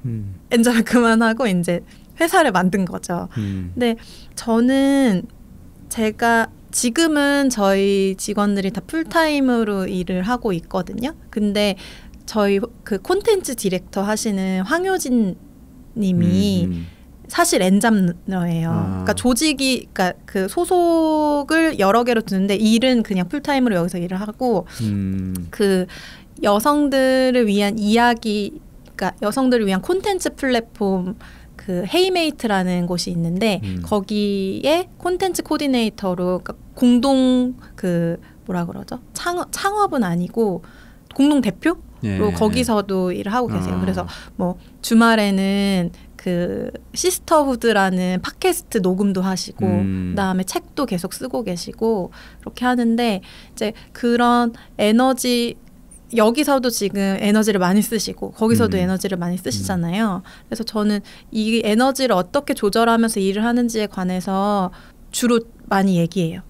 엔잡을 그만하고 이제 회사를 만든 거죠. 근데 저는 제가 지금은 저희 직원들이 다 풀타임으로 일을 하고 있거든요. 근데 저희 그 콘텐츠 디렉터 하시는 황효진 님이 사실 엔잡러예요. 그러니까 조직이, 그러니까 그 소속을 여러 개로 두는데 일은 그냥 풀타임으로 여기서 일을 하고 그 여성들을 위한 이야기, 그러니까 여성들을 위한 콘텐츠 플랫폼 그 헤이메이트라는 곳이 있는데 거기에 콘텐츠 코디네이터로, 그러니까 공동 그 뭐라 그러죠? 창업은 아니고 공동 대표로 거기서도 일을 하고 계세요. 그래서 뭐 주말에는 그 시스터후드라는 팟캐스트 녹음도 하시고 그다음에 책도 계속 쓰고 계시고 그렇게 하는데 이제 그런 에너지, 여기서도 지금 에너지를 많이 쓰시고 거기서도 에너지를 많이 쓰시잖아요. 그래서 저는 이 에너지를 어떻게 조절하면서 일을 하는지에 관해서 주로 많이 얘기해요.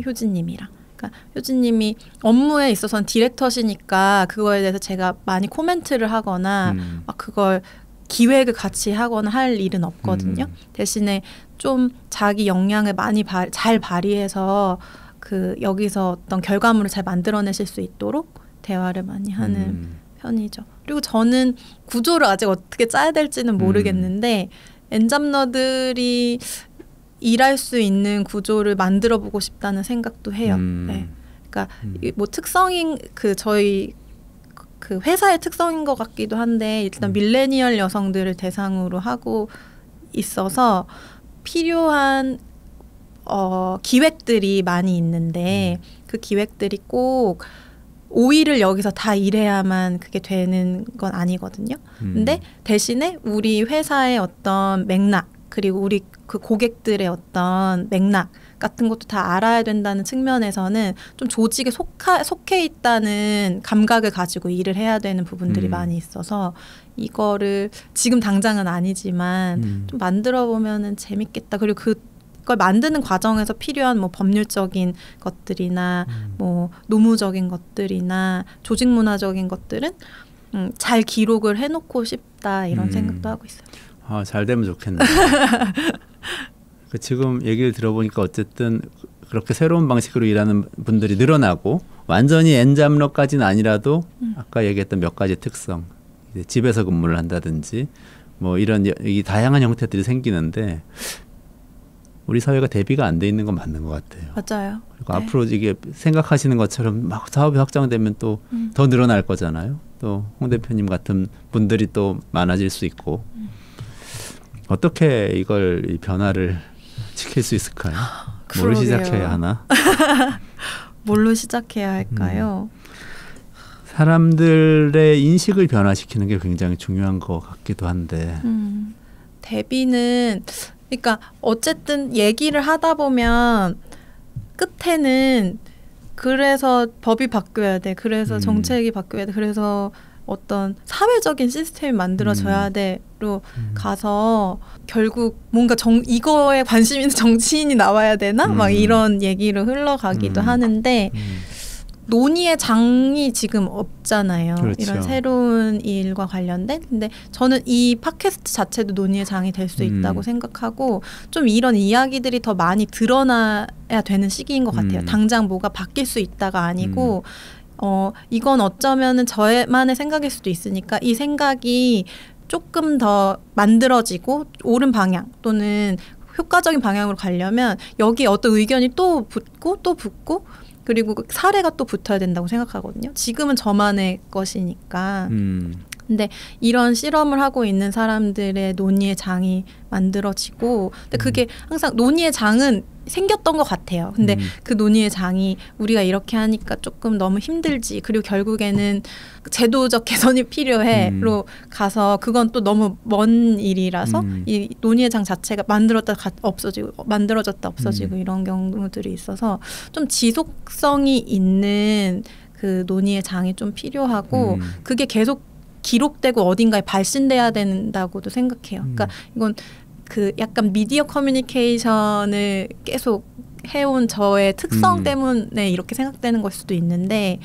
효진님이랑. 그러니까 효진님이 업무에 있어서는 디렉터시니까 그거에 대해서 제가 많이 코멘트를 하거나 막 그걸 기획을 같이 하거나 할 일은 없거든요. 대신에 좀 자기 역량을 많이 잘 발휘해서 그 여기서 어떤 결과물을 잘 만들어내실 수 있도록 대화를 많이 하는 편이죠. 그리고 저는 구조를 아직 어떻게 짜야 될지는 모르겠는데 엔잡러들이 일할 수 있는 구조를 만들어 보고 싶다는 생각도 해요. 네. 그러니까 뭐 특성인 저희 그 회사의 특성인 것 같기도 한데 일단 밀레니얼 여성들을 대상으로 하고 있어서 필요한 기획들이 많이 있는데 그 기획들이 꼭 5일을 여기서 다 일해야만 그게 되는 건 아니거든요. 근데 대신에 우리 회사의 어떤 맥락 그리고 우리 그 고객들의 어떤 맥락 같은 것도 다 알아야 된다는 측면에서는 좀 조직에 속해 있다는 감각을 가지고 일을 해야 되는 부분들이 많이 있어서 이거를 지금 당장은 아니지만 좀 만들어 보면은 재밌겠다. 그리고 그걸 만드는 과정에서 필요한 뭐 법률적인 것들이나 뭐 노무적인 것들이나 조직 문화적인 것들은 잘 기록을 해놓고 싶다 이런 생각도 하고 있어요. 아, 잘 되면 좋겠네요. 지금 얘기를 들어보니까 어쨌든 그렇게 새로운 방식으로 일하는 분들이 늘어나고 완전히 엔잡러까지는 아니라도 아까 얘기했던 몇 가지 특성, 집에서 근무를 한다든지 뭐 이런 이 다양한 형태들이 생기는데 우리 사회가 대비가 안 돼 있는 건 맞는 것 같아요. 맞아요. 그리고 앞으로 이게 생각하시는 것처럼 막 사업이 확장되면 또 더 늘어날 거잖아요. 또 홍 대표님 같은 분들이 또 많아질 수 있고 어떻게 이 변화를 시킬 수 있을까요? 뭘로 시작해야 하나? 뭘로 시작해야 할까요? 사람들의 인식을 변화시키는 게 굉장히 중요한 것 같기도 한데 대비는 그러니까 어쨌든 얘기를 하다 보면 끝에는 그래서 법이 바뀌어야 돼. 그래서 정책이 바뀌어야 돼. 그래서 어떤 사회적인 시스템이 만들어져야 돼로 가서 결국 뭔가 이거에 관심 있는 정치인이 나와야 되나? 막 이런 얘기로 흘러가기도 하는데 논의의 장이 지금 없잖아요. 그렇죠. 이런 새로운 일과 관련된. 근데 저는 이 팟캐스트 자체도 논의의 장이 될 수 있다고 생각하고 좀 이런 이야기들이 더 많이 드러나야 되는 시기인 것 같아요. 당장 뭐가 바뀔 수 있다가 아니고 이건 어쩌면은 저만의 생각일 수도 있으니까 이 생각이 조금 더 만들어지고 옳은 방향 또는 효과적인 방향으로 가려면 여기에 어떤 의견이 또 붙고 또 붙고 그리고 사례가 또 붙어야 된다고 생각하거든요. 지금은 저만의 것이니까. 근데 이런 실험을 하고 있는 사람들의 논의의 장이 만들어지고 근데 그게 항상 논의의 장은 생겼던 것 같아요. 근데 그 논의의 장이 우리가 이렇게 하니까 조금 너무 힘들지. 그리고 결국에는 제도적 개선이 필요해로 가서 그건 또 너무 먼 일이라서 이 논의의 장 자체가 만들어졌다 없어지고 이런 경우들이 있어서 좀 지속성이 있는 그 논의의 장이 좀 필요하고 그게 계속 기록되고 어딘가에 발신돼야 된다고도 생각해요. 그러니까 이건 그 약간 미디어 커뮤니케이션을 계속 해온 저의 특성 때문에 이렇게 생각되는 걸 수도 있는데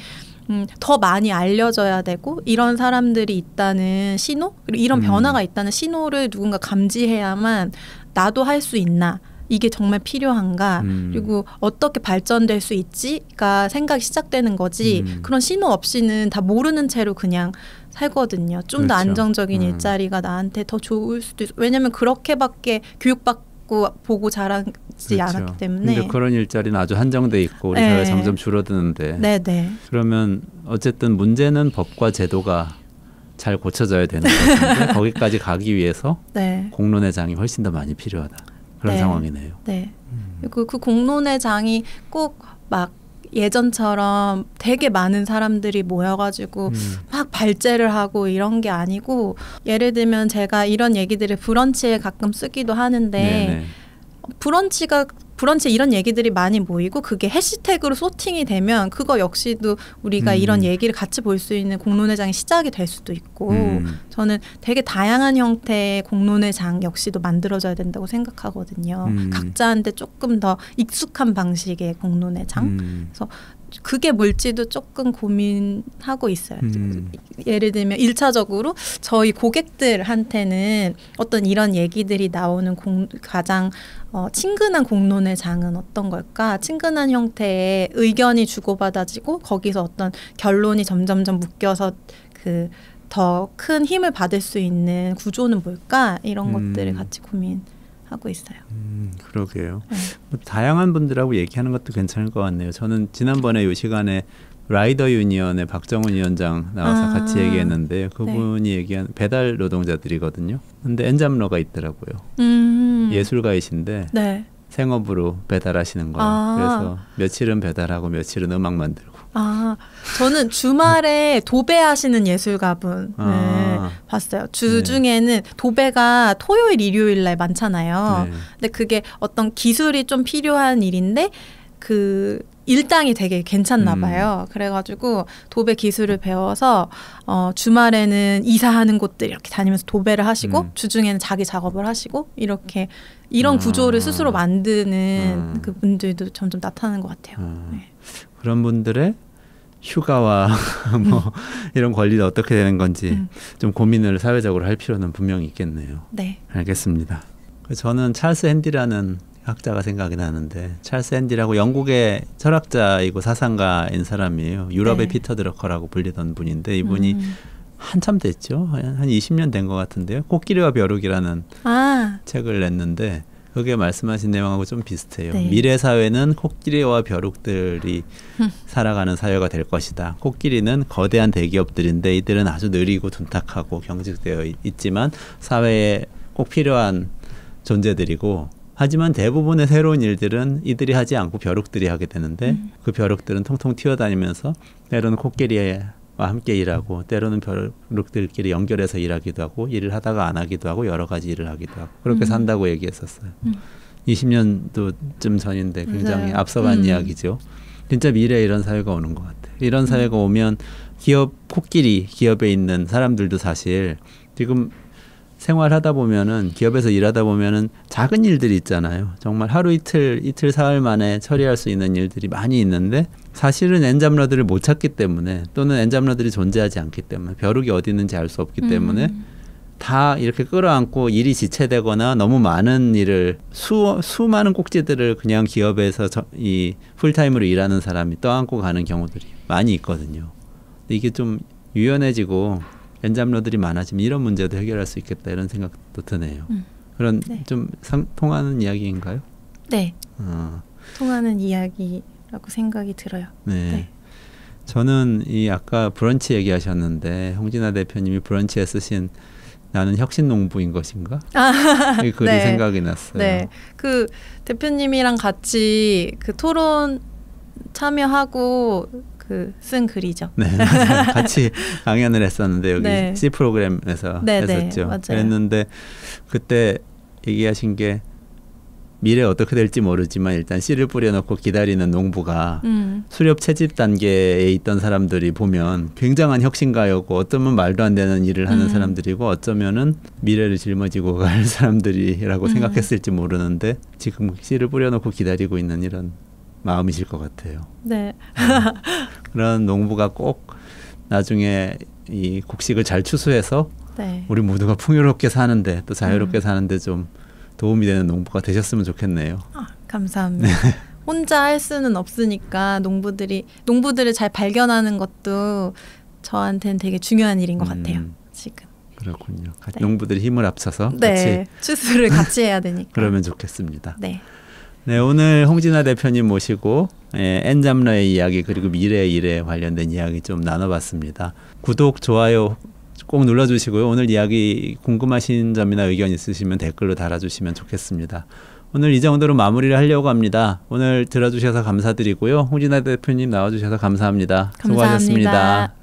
더 많이 알려져야 되고 이런 사람들이 있다는 신호 그리고 이런 변화가 있다는 신호를 누군가 감지해야만 나도 할 수 있나 이게 정말 필요한가 그리고 어떻게 발전될 수 있지가 생각이 시작되는 거지 그런 신호 없이는 다 모르는 채로 그냥 살거든요. 좀 더 그렇죠. 안정적인 일자리가 나한테 더 좋을 수도 있어. 왜냐하면 그렇게밖에 교육받고 보고 자라지 그렇죠. 않았기 때문에. 근데 그런 일자리는 아주 한정돼 있고 우리 네. 사회가 점점 줄어드는데 네네. 그러면 어쨌든 문제는 법과 제도가 잘 고쳐져야 되는 것인데 거기까지 가기 위해서 네. 공론의 장이 훨씬 더 많이 필요하다. 그런 네. 상황이네요. 네. 그리고 그 공론의 장이 꼭 막 예전처럼 되게 많은 사람들이 모여가지고 막 발제를 하고 이런 게 아니고 예를 들면 제가 이런 얘기들을 브런치에 가끔 쓰기도 하는데 네네. 브런치에 이런 얘기들이 많이 모이고 그게 해시태그로 소팅이 되면 그거 역시도 우리가 이런 얘기를 같이 볼 수 있는 공론의 장의 시작이 될 수도 있고 저는 되게 다양한 형태의 공론의 장 역시도 만들어져야 된다고 생각하거든요. 각자한테 조금 더 익숙한 방식의 공론의 장. 그래서 그게 뭘지도 조금 고민하고 있어요. 예를 들면 1차적으로 저희 고객들한테는 어떤 이런 얘기들이 나오는 가장 친근한 공론의 장은 어떤 걸까? 친근한 형태의 의견이 주고받아지고 거기서 어떤 결론이 점점점 묶여서 그 더 큰 힘을 받을 수 있는 구조는 뭘까 이런 것들을 같이 고민하고 있어요. 그러게요. 뭐 다양한 분들하고 얘기하는 것도 괜찮을 것 같네요. 저는 지난번에 이 시간에 라이더 유니언의 박정훈 위원장 나와서 같이 얘기했는데 그분이 얘기한 배달 노동자들이거든요. 근데 엔잡러가 있더라고요. 예술가이신데 네. 생업으로 배달하시는 거예요. 그래서 며칠은 배달하고 며칠은 음악 만들고. 저는 주말에 도배하시는 예술가분을 봤어요. 주중에는 도배가 토요일, 일요일 날 많잖아요. 근데 그게 어떤 기술이 좀 필요한 일인데 그 일당이 되게 괜찮나 봐요. 그래가지고 도배 기술을 배워서 주말에는 이사하는 곳들 이렇게 다니면서 도배를 하시고 주중에는 자기 작업을 하시고 이렇게 이런 구조를 스스로 만드는 그 분들도 점점 나타나는 것 같아요. 네. 그런 분들의 휴가와 뭐 이런 권리는 어떻게 되는 건지 좀 고민을 사회적으로 할 필요는 분명히 있겠네요. 네. 알겠습니다. 저는 찰스 핸디라는 학자가 생각이 나는데 찰스 핸디라고 영국의 철학자이고 사상가인 사람이에요. 유럽의 피터 드러커라고 불리던 분인데 이분이 한참 됐죠. 한 20년 된 것 같은데요. 코끼리와 벼룩이라는 책을 냈는데 그게 말씀하신 내용하고 좀 비슷해요. 네. 미래 사회는 코끼리와 벼룩들이 살아가는 사회가 될 것이다. 코끼리는 거대한 대기업들인데 이들은 아주 느리고 둔탁하고 경직되어 있지만 사회에 꼭 필요한 존재들이고 하지만 대부분의 새로운 일들은 이들이 하지 않고 벼룩들이 하게 되는데 그 벼룩들은 통통 튀어다니면서 때로는 코끼리와 함께 일하고 때로는 벼룩들끼리 연결해서 일하기도 하고 일을 하다가 안 하기도 하고 여러 가지 일을 하기도 하고 그렇게 산다고 얘기했었어요. 20년도쯤 전인데 굉장히 앞서간 이야기죠. 진짜 미래에 이런 사회가 오는 것 같아요. 이런 사회가 오면 기업에 있는 사람들도 사실 지금 생활하다 보면은 기업에서 일하다 보면은 작은 일들이 있잖아요. 정말 하루 이틀 사흘 만에 처리할 수 있는 일들이 많이 있는데 사실은 엔잡러들을 못 찾기 때문에 또는 엔잡러들이 존재하지 않기 때문에 벼룩이 어디 있는지 알 수 없기 때문에 다 이렇게 끌어안고 일이 지체되거나 너무 많은 일을 수많은 꼭지들을 그냥 기업에서 이 풀타임으로 일하는 사람이 떠안고 가는 경우들이 많이 있거든요. 근데 이게 좀 유연해지고 엔잡러들이 많아지면 이런 문제도 해결할 수 있겠다 이런 생각도 드네요. 그런 좀 통하는 이야기인가요? 네. 통하는 이야기라고 생각이 들어요. 네. 저는 이 아까 브런치 얘기하셨는데 홍진아 대표님이 브런치에 쓰신 나는 혁신농부인 것인가? 이 글이 생각이 났어요. 네. 그 대표님이랑 같이 그 토론 참여하고 쓴 글이죠. 네, 맞아요. 같이 강연을 했었는데 여기 C 프로그램에서 했었죠. 맞아요. 그랬는데 그때 얘기하신 게 미래 어떻게 될지 모르지만 일단 씨를 뿌려놓고 기다리는 농부가 수렵 채집 단계에 있던 사람들이 보면 굉장한 혁신가였고 어쩌면 말도 안 되는 일을 하는 사람들이고 어쩌면은 미래를 짊어지고 갈 사람들이라고 생각했을지 모르는데 지금 씨를 뿌려놓고 기다리고 있는 이런 마음이실 것 같아요. 네. 그런 농부가 꼭 나중에 이 곡식을 잘 추수해서 우리 모두가 풍요롭게 사는데 또 자유롭게 사는데 좀 도움이 되는 농부가 되셨으면 좋겠네요. 감사합니다. 혼자 할 수는 없으니까 농부들을 잘 발견하는 것도 저한테는 되게 중요한 일인 것 같아요. 지금. 그렇군요. 농부들이 힘을 합쳐서 같이 추수를 같이 해야 되니까. 그러면 좋겠습니다. 네. 네, 오늘 홍진아 대표님 모시고 엔잡러의 이야기 그리고 미래의 일에 관련된 이야기 좀 나눠봤습니다. 구독, 좋아요 꼭 눌러주시고요. 오늘 이야기 궁금하신 점이나 의견 있으시면 댓글로 달아주시면 좋겠습니다. 오늘 이 정도로 마무리를 하려고 합니다. 오늘 들어주셔서 감사드리고요. 홍진아 대표님 나와주셔서 감사합니다. 감사합니다. 수고하셨습니다.